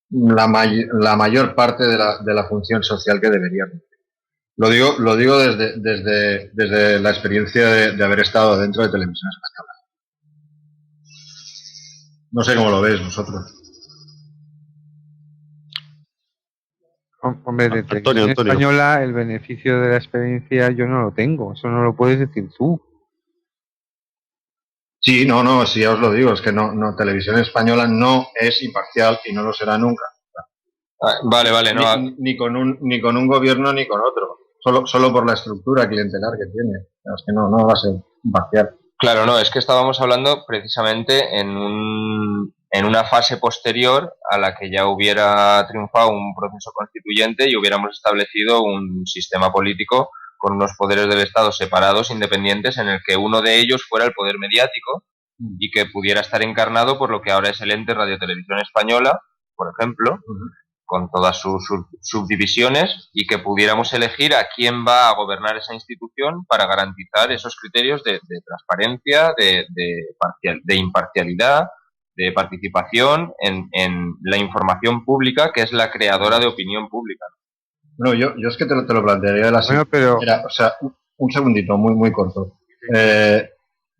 la mayor parte de la función social que debería cumplir. Lo digo desde la experiencia de haber estado dentro de Televisión Española. No sé cómo lo veis vosotros. Hombre, de Televisión Española el beneficio de la experiencia yo no lo tengo, eso no lo puedes decir tú. Sí, sí, ya os lo digo, es que no Televisión Española no es imparcial y no lo será nunca. Vale, no. Ni con un gobierno ni con otro. Solo por la estructura clientelar que tiene. Es que no va a ser imparcial. Claro, no, es que estábamos hablando precisamente en una fase posterior a la que ya hubiera triunfado un proceso constituyente y hubiéramos establecido un sistema político con unos poderes del Estado separados, independientes, en el que uno de ellos fuera el poder mediático y que pudiera estar encarnado por lo que ahora es el ente Radio Televisión Española, por ejemplo, con todas sus subdivisiones, y que pudiéramos elegir a quién va a gobernar esa institución para garantizar esos criterios de transparencia, de imparcialidad, de participación en la información pública, que es la creadora de opinión pública. No, yo es que te lo plantearía de la siguiente manera. O sea, un segundito, muy corto.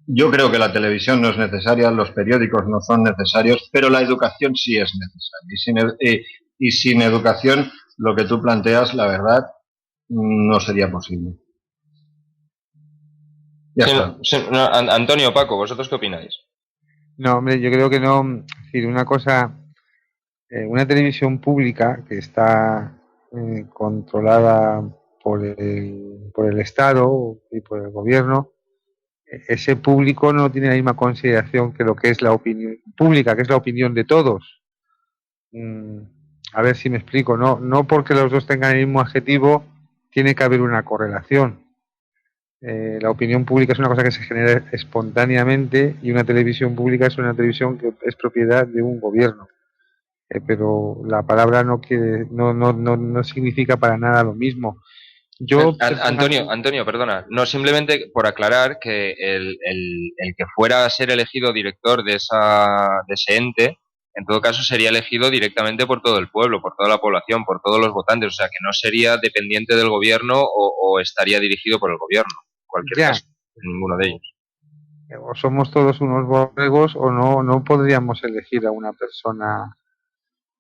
Yo creo que la televisión no es necesaria, los periódicos no son necesarios, pero la educación sí es necesaria. Y sin educación, lo que tú planteas, la verdad, no sería posible. Ya está. No, Antonio, Paco, ¿vosotros qué opináis? No, hombre, yo creo que no. Es decir, una cosa, una televisión pública que está controlada por el Estado y por el gobierno, ese público no tiene la misma consideración que lo que es la opinión pública, que es la opinión de todos. A ver si me explico. No porque los dos tengan el mismo adjetivo tiene que haber una correlación. La opinión pública es una cosa que se genera espontáneamente, y una televisión pública es una televisión que es propiedad de un gobierno. Pero la palabra no significa para nada lo mismo. Antonio, perdona, no, simplemente por aclarar que el que fuera a ser elegido director de ese ente, en todo caso sería elegido directamente por todo el pueblo, por toda la población, por todos los votantes, o sea que no sería dependiente del gobierno o estaría dirigido por el gobierno, en cualquier caso, ninguno de ellos. O somos todos unos borregos o no podríamos elegir a una persona.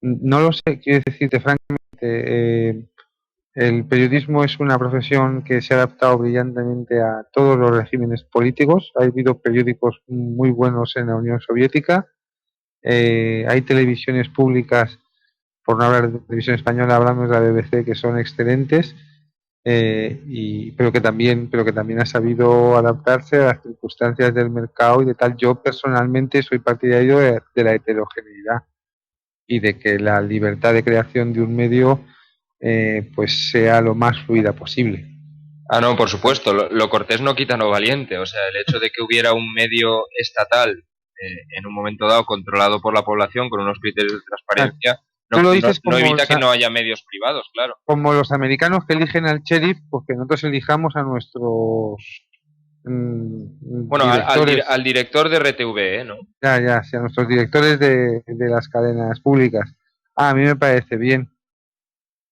No lo sé, quiero decirte francamente, el periodismo es una profesión que se ha adaptado brillantemente a todos los regímenes políticos. Ha habido periódicos muy buenos en la Unión Soviética. Hay televisiones públicas, por no hablar de televisión española, hablamos de la BBC, que son excelentes, pero que también ha sabido adaptarse a las circunstancias del mercado y de tal. Yo personalmente soy partidario de la heterogeneidad y de que la libertad de creación de un medio pues sea lo más fluida posible. No, por supuesto, lo cortés no quita lo valiente, o sea, el hecho de que hubiera un medio estatal en un momento dado controlado por la población con unos criterios de transparencia no evita que no haya medios privados, claro. Como los americanos que eligen al sheriff, pues que nosotros elijamos a nuestros bueno, al director de RTV, ¿no? Ya, sí, a nuestros directores de las cadenas públicas. A mí me parece bien.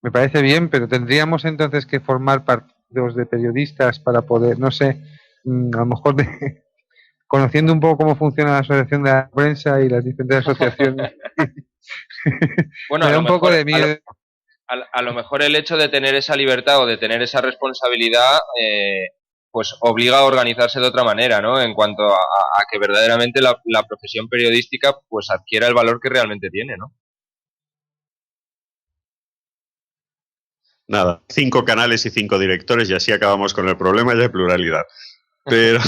Pero tendríamos entonces que formar partidos de periodistas para poder, no sé, a lo mejor conociendo un poco cómo funciona la asociación de la prensa y las diferentes asociaciones. Bueno, me da un poco de miedo. A lo mejor el hecho de tener esa libertad o de tener esa responsabilidad pues obliga a organizarse de otra manera, ¿no? En cuanto a que verdaderamente la profesión periodística pues adquiera el valor que realmente tiene, ¿no? Nada, 5 canales y 5 directores y así acabamos con el problema de pluralidad. Pero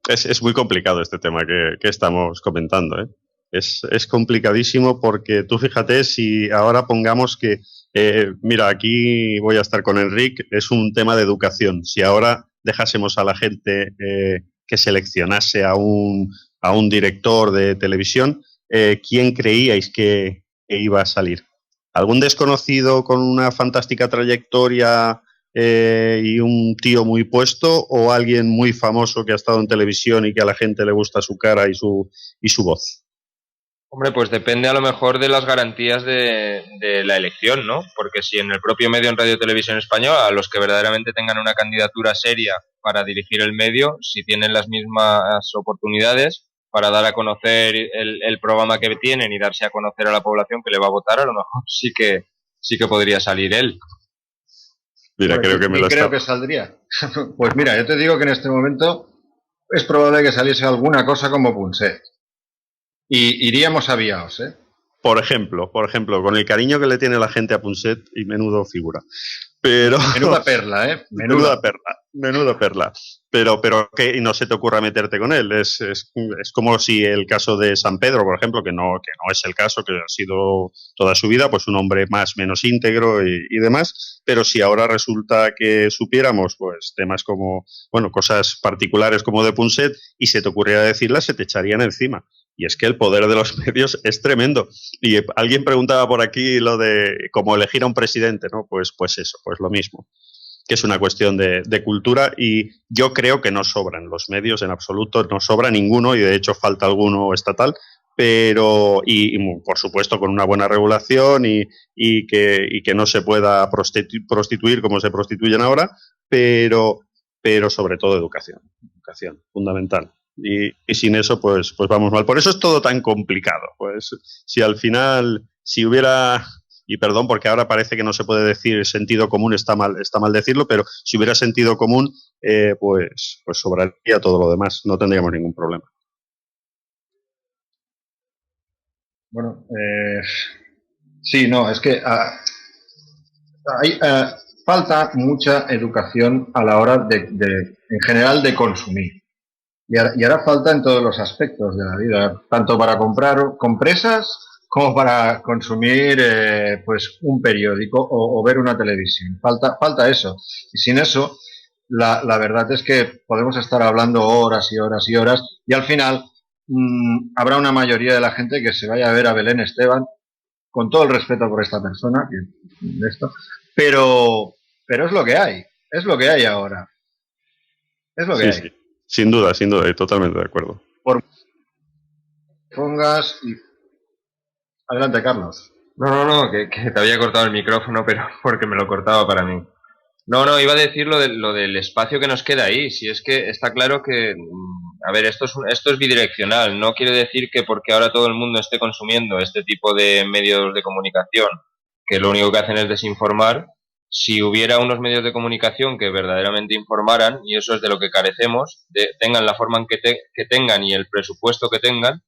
es muy complicado este tema que estamos comentando, ¿eh? Es complicadísimo porque tú fíjate si ahora pongamos que, mira, aquí voy a estar con Enric, es un tema de educación. Si ahora dejásemos a la gente que seleccionase a un director de televisión, ¿quién creíais que iba a salir? ¿Algún desconocido con una fantástica trayectoria y un tío muy puesto, o alguien muy famoso que ha estado en televisión y que a la gente le gusta su cara y su voz? Hombre, pues depende a lo mejor de las garantías de la elección, ¿no? Porque si en el propio medio, en Radio Televisión Española, a los que verdaderamente tengan una candidatura seria para dirigir el medio, si tienen las mismas oportunidades para dar a conocer el programa que tienen y darse a conocer a la población que le va a votar, a lo mejor sí que podría salir él. Mira, pues creo que saldría. Pues mira, yo te digo que en este momento es probable que saliese alguna cosa como Punset. Y iríamos aviados, ¿eh? Por ejemplo, con el cariño que le tiene la gente a Punset, y menudo figura. Pero menuda perla, ¿eh? Menuda perla. Menuda perla. Pero que no se te ocurra meterte con él. Es como si el caso de San Pedro, por ejemplo, que no es el caso, que ha sido toda su vida pues un hombre más menos íntegro y demás. Pero si ahora resulta que supiéramos pues temas como, bueno, cosas particulares como de Punset y se te ocurriera decirlas, se te echarían encima. Y es que el poder de los medios es tremendo. Y alguien preguntaba por aquí lo de cómo elegir a un presidente, ¿no? Pues eso, pues lo mismo, que es una cuestión de cultura, y yo creo que no sobran los medios en absoluto, no sobra ninguno, y de hecho falta alguno estatal, pero y por supuesto con una buena regulación y que no se pueda prostituir como se prostituyen ahora, pero sobre todo educación fundamental. Y sin eso pues vamos mal. Por eso es todo tan complicado. Pues si al final, si hubiera, y perdón porque ahora parece que no se puede decir sentido común, está mal decirlo, pero si hubiera sentido común, pues sobraría todo lo demás, no tendríamos ningún problema. Bueno, sí, no, es que hay, falta mucha educación a la hora en general, de consumir. Y ahora falta en todos los aspectos de la vida, tanto para comprar compresas como para consumir pues un periódico o ver una televisión. Falta eso. Y sin eso, la verdad es que podemos estar hablando horas y horas y horas, y al final habrá una mayoría de la gente que se vaya a ver a Belén Esteban, con todo el respeto por esta persona, pero es lo que hay, ahora. Es lo que hay. Sí. Sin duda, y totalmente de acuerdo. Pongas y... Adelante, Carlos. No, que te había cortado el micrófono, pero porque me lo cortaba para mí. No, iba a decir lo del espacio que nos queda ahí. Si es que está claro que, a ver, esto es bidireccional. No quiere decir que porque ahora todo el mundo esté consumiendo este tipo de medios de comunicación, que lo único que hacen es desinformar. Si hubiera unos medios de comunicación que verdaderamente informaran, y eso es de lo que carecemos, tengan la forma en que tengan y el presupuesto que tengan,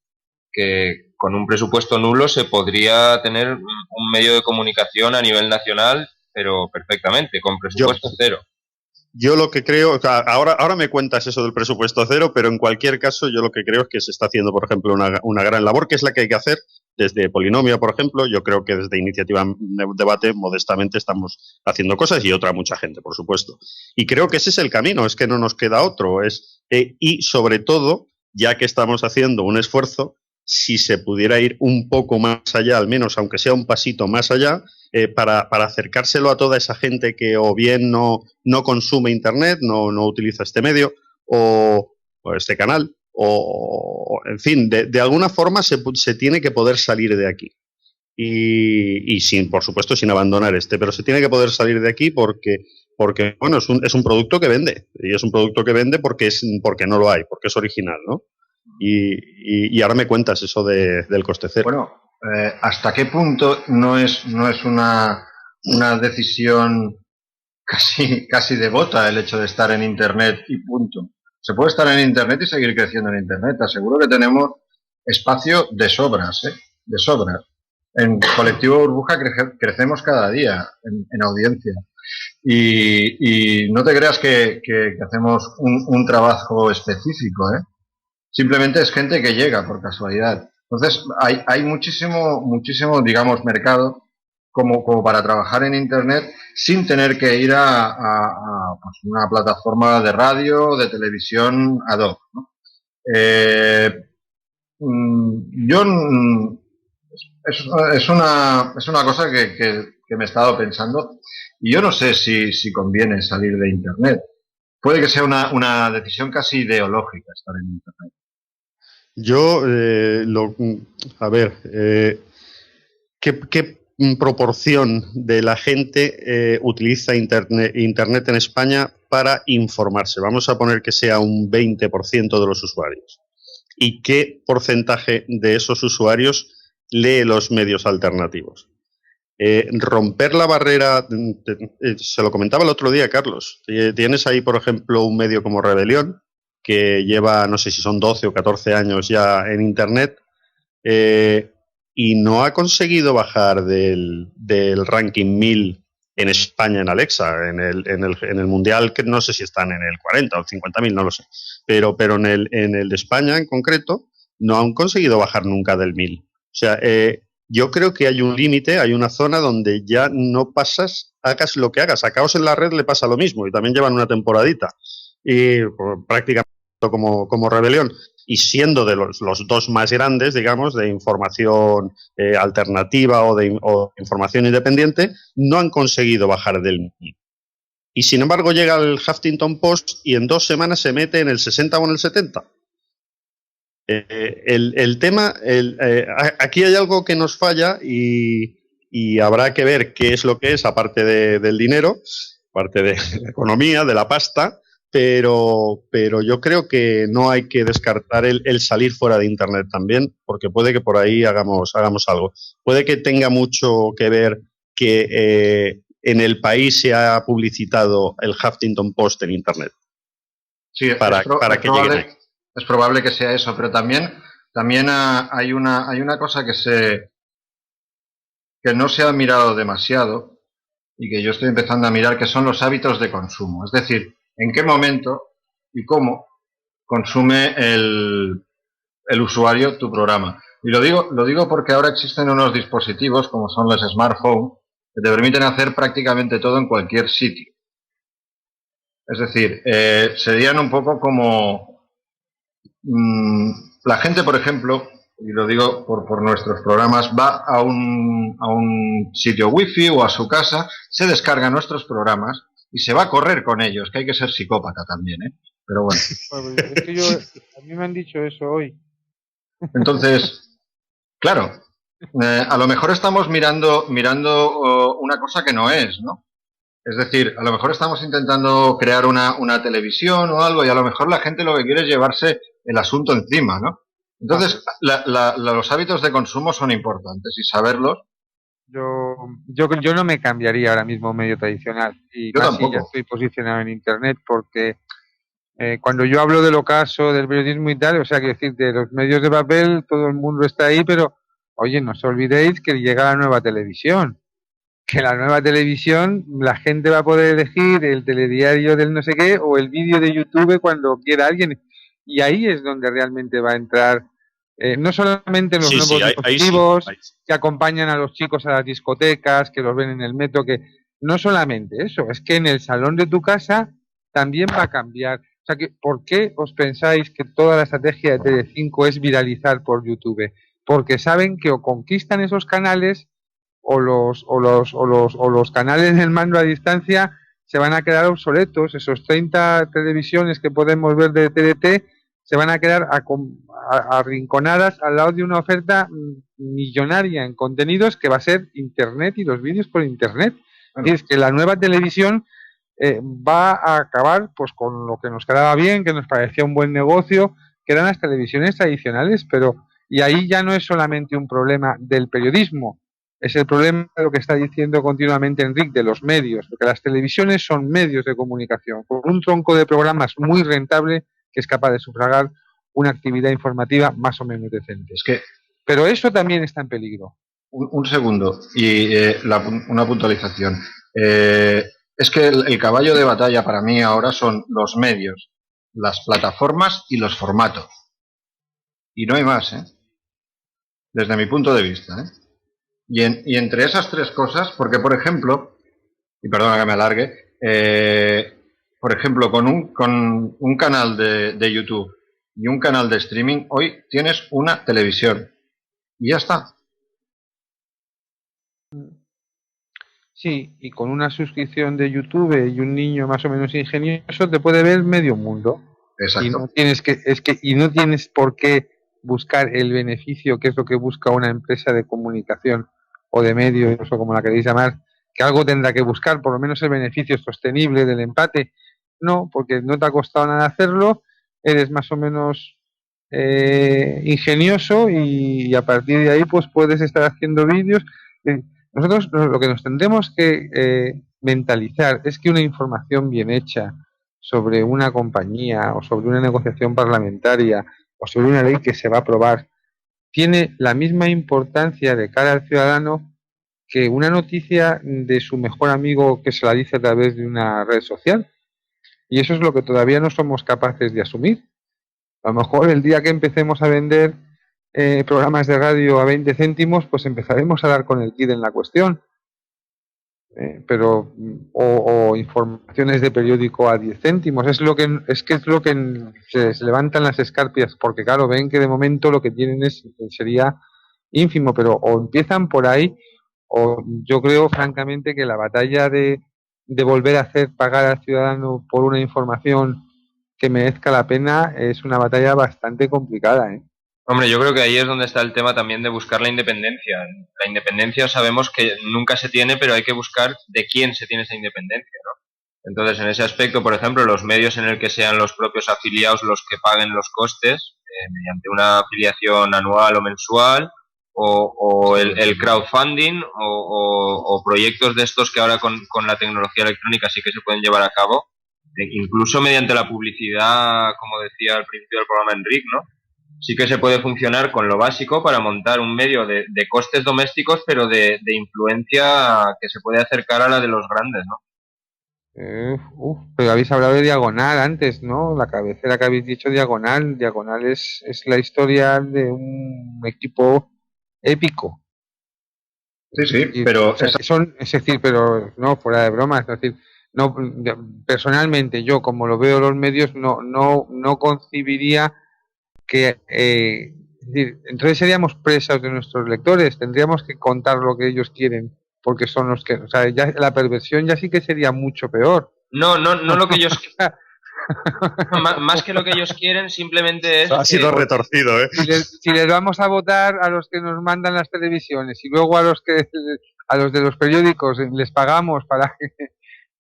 que con un presupuesto nulo se podría tener un medio de comunicación a nivel nacional, pero perfectamente, con presupuesto cero. Yo lo que creo, o sea, ahora me cuentas eso del presupuesto cero, pero en cualquier caso yo lo que creo es que se está haciendo, por ejemplo, una gran labor, que es la que hay que hacer desde Polinomia, por ejemplo. Yo creo que desde Iniciativa Debate, modestamente, estamos haciendo cosas, y otra mucha gente, por supuesto. Y creo que ese es el camino, es que no nos queda otro. Y sobre todo, ya que estamos haciendo un esfuerzo, si se pudiera ir un poco más allá, al menos aunque sea un pasito más allá, para acercárselo a toda esa gente que o bien no consume Internet, no utiliza este medio o este canal, o en fin, de alguna forma se tiene que poder salir de aquí. Y sin, por supuesto, sin abandonar pero se tiene que poder salir de aquí porque bueno, es un producto que vende, y es un producto que vende porque no lo hay, porque es original, ¿no? Y ahora me cuentas eso del coste cero. Bueno, ¿hasta qué punto no es una decisión casi devota el hecho de estar en Internet y punto? Se puede estar en Internet y seguir creciendo en Internet. Te aseguro que tenemos espacio de sobras, de sobras. En Colectivo Burbuja crecemos cada día en audiencia. Y no te creas que hacemos un trabajo específico, Simplemente es gente que llega por casualidad. Entonces, hay muchísimo, digamos, mercado como para trabajar en Internet sin tener que ir a pues una plataforma de radio o de televisión ad hoc, ¿no? Es una cosa que me he estado pensando, y yo no sé si conviene salir de Internet. Puede que sea una decisión casi ideológica estar en Internet. Yo, a ver, ¿qué proporción de la gente utiliza Internet en España para informarse? Vamos a poner que sea un 20% de los usuarios. ¿Y qué porcentaje de esos usuarios lee los medios alternativos? Romper la barrera, se lo comentaba el otro día, Carlos. Tienes ahí, por ejemplo, un medio como Rebelión, que lleva, no sé si son 12 o 14 años ya en Internet, y no ha conseguido bajar del ranking 1000 en España en Alexa. En el Mundial, que no sé si están en el 40 o 50.000, no lo sé. Pero en el de España en concreto no han conseguido bajar nunca del 1000. O sea, yo creo que hay un límite, hay una zona donde ya no pasas, hagas lo que hagas. A Caos en la Red le pasa lo mismo y también llevan una temporadita. Y prácticamente como Rebelión. Y siendo de los dos más grandes, digamos, de información alternativa o de información independiente, no han conseguido bajar del 1000. Y sin embargo llega el Huffington Post y en 2 semanas se mete en el 60 o en el 70. El tema, aquí hay algo que nos falla y habrá que ver qué es lo que es, aparte del dinero, aparte de la economía, de la pasta, pero yo creo que no hay que descartar el salir fuera de Internet también, porque puede que por ahí hagamos algo. Puede que tenga mucho que ver que en el país se ha publicitado el Huffington Post en Internet. Sí, para que lleguen ahí. Es probable que sea eso, pero también hay una cosa que no se ha mirado demasiado y que yo estoy empezando a mirar, que son los hábitos de consumo. Es decir, en qué momento y cómo consume el usuario tu programa. Y lo digo porque ahora existen unos dispositivos, como son los smartphones, que te permiten hacer prácticamente todo en cualquier sitio. Es decir, serían un poco como la gente, por ejemplo, y lo digo por nuestros programas, va a un sitio wifi o a su casa, se descarga nuestros programas y se va a correr con ellos, que hay que ser psicópata también, ¿eh? Pero bueno. Es que a mí me han dicho eso hoy. Entonces, claro, a lo mejor estamos mirando una cosa que no es, ¿no? Es decir, a lo mejor estamos intentando crear una televisión o algo y a lo mejor la gente lo que quiere es llevarse el asunto encima, ¿no? Entonces, los hábitos de consumo son importantes y saberlos. Yo no me cambiaría ahora mismo un medio tradicional. Y yo más tampoco. Si ya estoy posicionado en Internet, porque cuando yo hablo del ocaso, del periodismo y tal, o sea, quiero decir, de los medios de papel, todo el mundo está ahí, pero, oye, no os olvidéis que llega la nueva televisión. Que la nueva televisión, la gente va a poder elegir el telediario del no sé qué o el vídeo de YouTube cuando quiera alguien. Y ahí es donde realmente va a entrar, no solamente los nuevos dispositivos que acompañan a los chicos a las discotecas, que los ven en el metro, que no solamente eso, es que en el salón de tu casa también va a cambiar. O sea, que ¿por qué os pensáis que toda la estrategia de Telecinco es viralizar por YouTube? Porque saben que o conquistan esos canales o los canales del mando a distancia se van a quedar obsoletos. Esos 30 televisiones que podemos ver de TDT se van a quedar arrinconadas al lado de una oferta millonaria en contenidos que va a ser Internet y los vídeos por Internet. Bueno. Y es que la nueva televisión va a acabar pues con lo que nos quedaba bien, que nos parecía un buen negocio, que eran las televisiones tradicionales, pero y ahí ya no es solamente un problema del periodismo, es el problema de lo que está diciendo continuamente Enrique, de los medios, porque las televisiones son medios de comunicación, con un tronco de programas muy rentable que es capaz de sufragar una actividad informativa más o menos decente. Pero eso también está en peligro. Un segundo, y una puntualización. Es que el caballo de batalla para mí ahora son los medios, las plataformas y los formatos. Y no hay más, ¿eh? Desde mi punto de vista, ¿eh? Y entre esas tres cosas, porque por ejemplo, y perdona que me alargue, por ejemplo, con un canal de YouTube y un canal de streaming, hoy tienes una televisión y ya está. Sí, y con una suscripción de YouTube y un niño más o menos ingenioso te puede ver medio mundo. Exacto. Y no tienes por qué buscar el beneficio, que es lo que busca una empresa de comunicación o de medios, o como la queréis llamar, que algo tendrá que buscar, por lo menos el beneficio sostenible del empate. No, porque no te ha costado nada hacerlo, eres más o menos ingenioso y a partir de ahí pues puedes estar haciendo vídeos. Nosotros lo que nos tendremos que mentalizar es que una información bien hecha sobre una compañía o sobre una negociación parlamentaria o sobre una ley que se va a aprobar tiene la misma importancia de cara al ciudadano que una noticia de su mejor amigo que se la dice a través de una red social. Y eso es lo que todavía no somos capaces de asumir. A lo mejor el día que empecemos a vender programas de radio a 20 céntimos, pues empezaremos a dar con el quid en la cuestión. O informaciones de periódico a 10 céntimos. Es lo que se levantan las escarpias, porque claro, ven que de momento lo que tienen sería ínfimo, pero o empiezan por ahí, o yo creo francamente que la batalla de volver a hacer pagar al ciudadano por una información que merezca la pena es una batalla bastante complicada, ¿eh? Hombre, yo creo que ahí es donde está el tema también de buscar la independencia. La independencia sabemos que nunca se tiene, pero hay que buscar de quién se tiene esa independencia, ¿no? Entonces, en ese aspecto, por ejemplo, los medios en el que sean los propios afiliados los que paguen los costes, mediante una afiliación anual o mensual, o el crowdfunding, o proyectos de estos que ahora con la tecnología electrónica sí que se pueden llevar a cabo, incluso mediante la publicidad, como decía al principio del programa Enric, ¿no? Sí que se puede funcionar con lo básico para montar un medio de costes domésticos, pero de influencia que se puede acercar a la de los grandes, ¿no? Pero habéis hablado de Diagonal antes, ¿no? La cabecera que habéis dicho, Diagonal. Diagonal es la historia de un equipo épico. Sí, pero... pero no, fuera de bromas, es decir, no, personalmente yo, como lo veo en los medios, no concibiría que es decir, entonces seríamos presas de nuestros lectores, tendríamos que contar lo que ellos quieren, porque son los que, o sea, ya la perversión ya sí que sería mucho peor. No lo que ellos más que lo que ellos quieren, simplemente es... Ha sido retorcido, ¿eh? Si les vamos a votar a los que nos mandan las televisiones y luego a los de los periódicos les pagamos para que,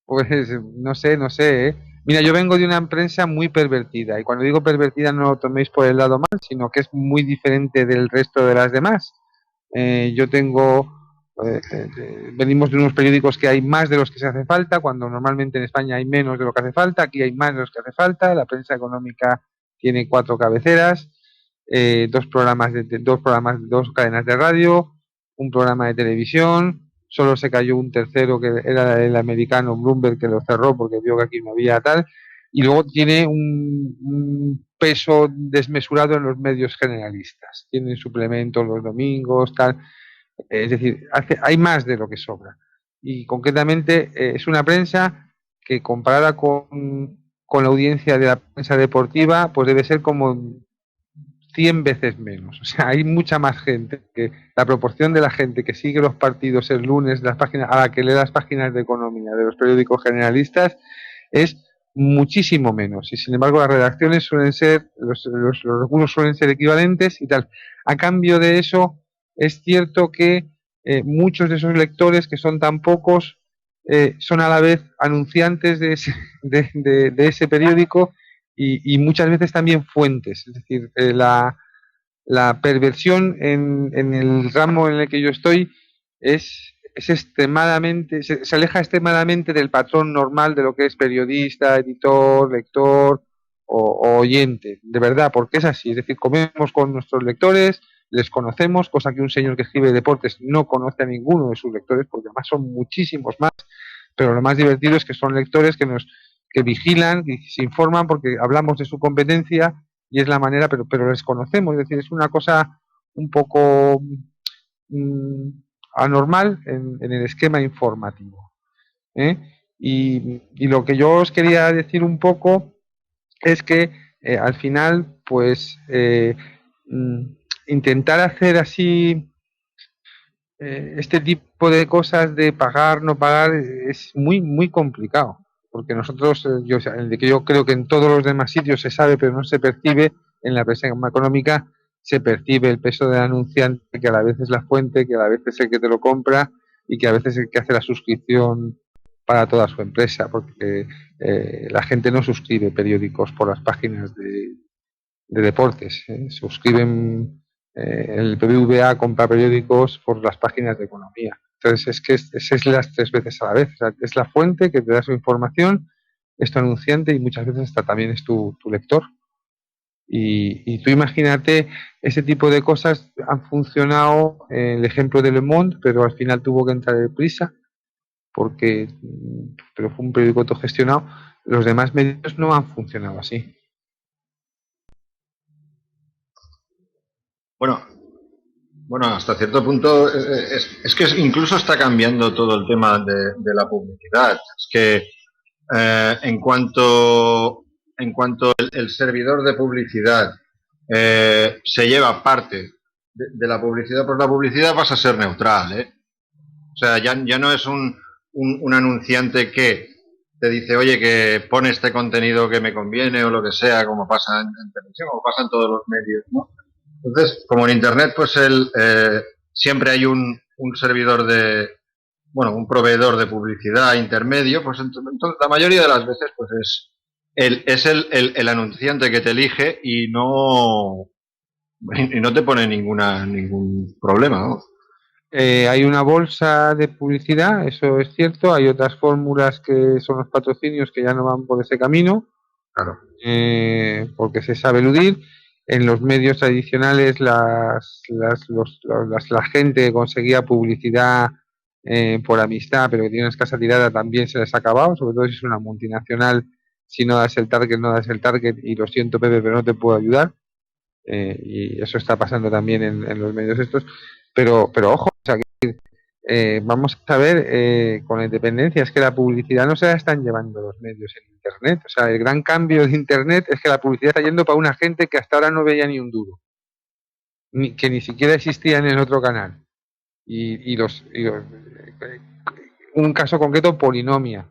pues no sé, ¿eh? Mira, yo vengo de una empresa muy pervertida, y cuando digo pervertida no lo toméis por el lado mal, sino que es muy diferente del resto de las demás. Venimos de unos periódicos que hay más de los que se hace falta, cuando normalmente en España hay menos de lo que hace falta. Aquí hay más de los que hace falta. La prensa económica tiene 4 cabeceras, 2 cadenas de radio, un programa de televisión. Solo se cayó un tercero, que era el americano Bloomberg, que lo cerró porque vio que aquí no había tal. Y luego tiene un peso desmesurado en los medios generalistas. Tienen suplementos los domingos, tal. Es decir, hay más de lo que sobra. Y concretamente es una prensa que, comparada con la audiencia de la prensa deportiva, pues debe ser como 100 veces menos. O sea, hay mucha más gente, que la proporción de la gente que sigue los partidos el lunes, las páginas, a la que lee las páginas de economía de los periódicos generalistas, es muchísimo menos. Y sin embargo las redacciones suelen ser, los recursos suelen ser equivalentes y tal. A cambio de eso, es cierto que muchos de esos lectores, que son tan pocos, son a la vez anunciantes de ese periódico, y muchas veces también fuentes. Es decir, la perversión en el ramo en el que yo estoy es extremadamente, se aleja extremadamente del patrón normal de lo que es periodista, editor, lector o oyente, de verdad, porque es así. Es decir, comemos con nuestros lectores, les conocemos, cosa que un señor que escribe deportes no conoce a ninguno de sus lectores, porque además son muchísimos más. Pero lo más divertido es que son lectores que vigilan y se informan, porque hablamos de su competencia y es la manera, pero les conocemos. Es decir, es una cosa un poco anormal en el esquema informativo, ¿eh? Y lo que yo os quería decir un poco es que al final, pues intentar hacer así este tipo de cosas de pagar, no pagar, es muy, muy complicado, porque nosotros, yo creo que en todos los demás sitios se sabe, pero no se percibe. En la prensa económica se percibe el peso del anunciante, que a la vez es la fuente, que a la vez es el que te lo compra, y que a veces es el que hace la suscripción para toda su empresa, porque la gente no suscribe periódicos por las páginas de deportes, suscriben. El BBVA compra periódicos por las páginas de economía. Entonces es que es las 3 veces a la vez. O sea, es la fuente que te da su información, es tu anunciante, y muchas veces también es tu lector. Y tú imagínate, ese tipo de cosas han funcionado, el ejemplo de Le Monde, pero al final tuvo que entrar deprisa, pero fue un periódico autogestionado. Los demás medios no han funcionado así. Bueno, hasta cierto punto es que incluso está cambiando todo el tema de la publicidad. Es que en cuanto el servidor de publicidad se lleva parte de la publicidad, pues la publicidad pasa a ser neutral, ¿eh? O sea, ya no es un anunciante que te dice, oye, que pone este contenido que me conviene o lo que sea, como pasa en televisión, como pasa en todos los medios, ¿no? Entonces, como en Internet, pues siempre hay un servidor un proveedor de publicidad intermedio, pues entonces la mayoría de las veces pues es el anunciante que te elige y no te pone ningún problema, ¿no? Hay una bolsa de publicidad, eso es cierto. Hay otras fórmulas que son los patrocinios que ya no van por ese camino, Claro. Porque se sabe eludir. En los medios tradicionales la gente conseguía publicidad por amistad, pero que tiene una escasa tirada, también se les ha acabado, sobre todo si es una multinacional. Si no das el target, no das el target, y lo siento, Pepe, pero no te puedo ayudar. Y eso está pasando también en los medios estos. Pero ojo, o sea, vamos a ver, con la independencia, es que la publicidad no se la están llevando los medios en Internet. O sea, el gran cambio de Internet es que la publicidad está yendo para una gente que hasta ahora no veía ni un duro, que ni siquiera existía en el otro canal. Un caso concreto, Polinomia,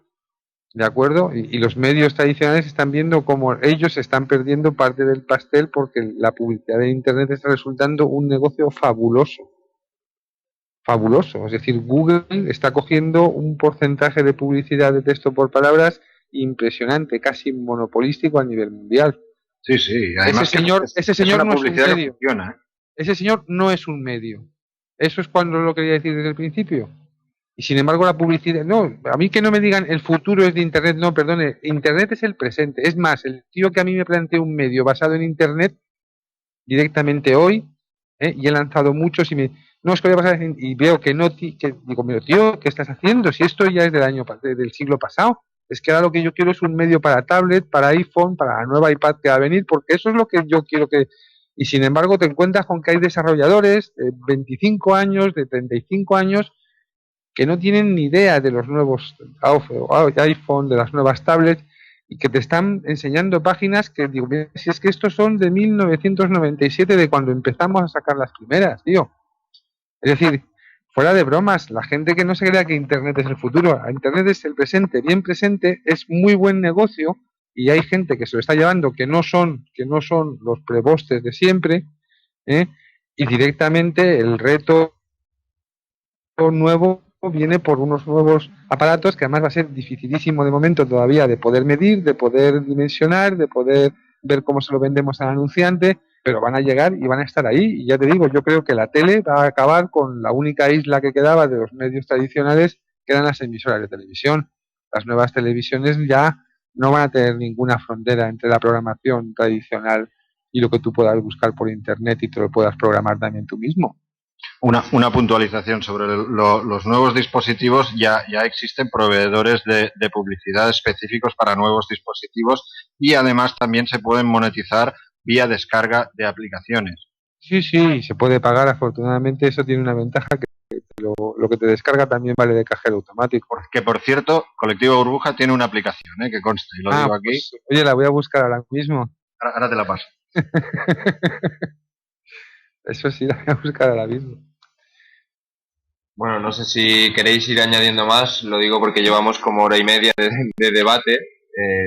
¿de acuerdo? Y los medios tradicionales están viendo cómo ellos están perdiendo parte del pastel, porque la publicidad de Internet está resultando un negocio fabuloso. Fabuloso. Es decir, Google está cogiendo un porcentaje de publicidad de texto por palabras impresionante, casi monopolístico a nivel mundial. Sí, sí. Además, ese señor no es un medio. Funciona, ¿eh? Ese señor no es un medio. Eso es cuando lo quería decir desde el principio. Y sin embargo la publicidad, no, a mí que no me digan el futuro es de Internet, no, perdone, Internet es el presente. Es más, el tío que a mí me plantea un medio basado en Internet directamente hoy, y he lanzado muchos y no, es que voy a pasar, y veo que no, digo, pero tío, ¿qué estás haciendo? Si esto ya es del siglo pasado. Es que ahora lo que yo quiero es un medio para tablet, para iPhone, para la nueva iPad que va a venir, porque eso es lo que yo quiero que... Y sin embargo te encuentras con que hay desarrolladores de 25 años, de 35 años, que no tienen ni idea de los nuevos iPhone, de las nuevas tablets, y que te están enseñando páginas que digo, si es que estos son de 1997, de cuando empezamos a sacar las primeras, tío. Es decir, fuera de bromas, la gente que no se crea que Internet es el futuro, Internet es el presente, bien presente, es muy buen negocio, y hay gente que se lo está llevando que no son los prebostes de siempre, y directamente el reto nuevo viene por unos nuevos aparatos que además va a ser dificilísimo de momento todavía de poder medir, de poder dimensionar, de poder ver cómo se lo vendemos al anunciante, pero van a llegar y van a estar ahí. Y ya te digo, yo creo que la tele va a acabar con la única isla que quedaba de los medios tradicionales, que eran las emisoras de televisión. Las nuevas televisiones ya no van a tener ninguna frontera entre la programación tradicional y lo que tú puedas buscar por internet y te lo puedas programar también tú mismo. Una puntualización sobre los nuevos dispositivos. Ya existen proveedores de publicidad específicos para nuevos dispositivos, y además también se pueden monetizar vía descarga de aplicaciones. Sí, se puede pagar. Afortunadamente eso tiene una ventaja, que lo que te descarga también vale de cajero automático. Que por cierto, Colectivo Burbuja tiene una aplicación, que consta, y lo digo aquí. Pues, oye, la voy a buscar ahora mismo. Ahora te la paso. Eso sí, la voy a buscar ahora mismo. Bueno, no sé si queréis ir añadiendo más, lo digo porque llevamos como hora y media de debate.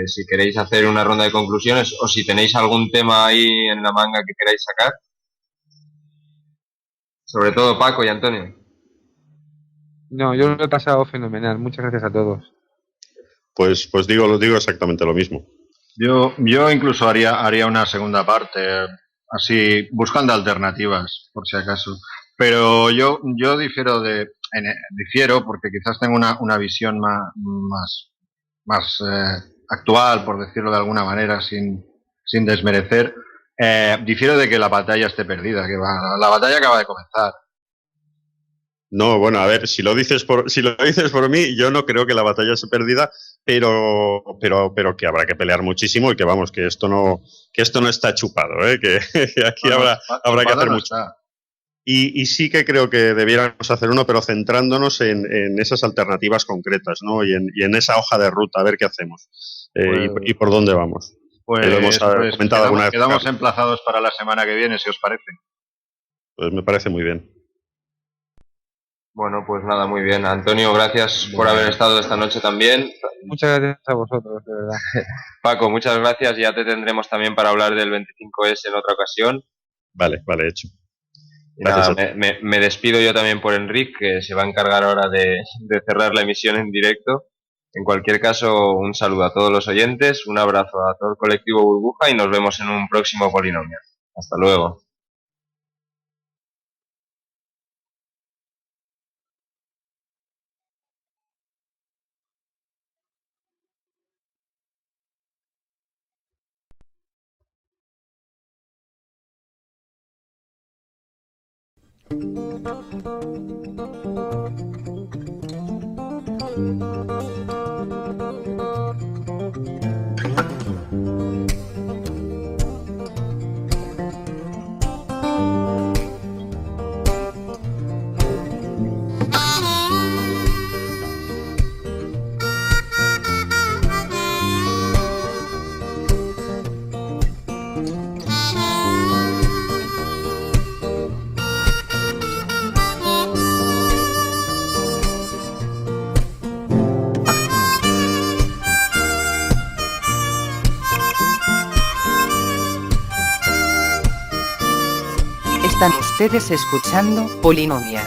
Si queréis hacer una ronda de conclusiones o si tenéis algún tema ahí en la manga que queráis sacar. Sobre todo Paco y Antonio. No, yo lo he pasado fenomenal. Muchas gracias a todos. Pues digo exactamente lo mismo. Yo incluso haría una segunda parte, así buscando alternativas, por si acaso. Pero yo difiero porque quizás tengo una visión más actual, por decirlo de alguna manera, sin desmerecer. Difiero de que la batalla esté perdida, que la batalla acaba de comenzar. No, bueno, a ver, si lo dices por mí, yo no creo que la batalla sea perdida, pero que habrá que pelear muchísimo y que vamos, que esto no está chupado, ¿eh? Que aquí habrá que hacer mucho. Y sí que creo que debiéramos hacer uno, pero centrándonos en esas alternativas concretas, ¿no? Y en esa hoja de ruta, a ver qué hacemos y por dónde vamos. Pues, lo hemos comentado alguna vez. Quedamos emplazados para la semana que viene, si os parece. Pues me parece muy bien. Bueno, pues nada, muy bien. Antonio, gracias por haber estado esta noche también. Muchas gracias a vosotros, de verdad. Paco, muchas gracias. Ya te tendremos también para hablar del 25S en otra ocasión. Vale, hecho. Y nada, me despido yo también por Enric, que se va a encargar ahora de cerrar la emisión en directo. En cualquier caso, un saludo a todos los oyentes, un abrazo a todo el colectivo Burbuja y nos vemos en un próximo Polinomia. Hasta luego. Están ustedes escuchando Polinomia.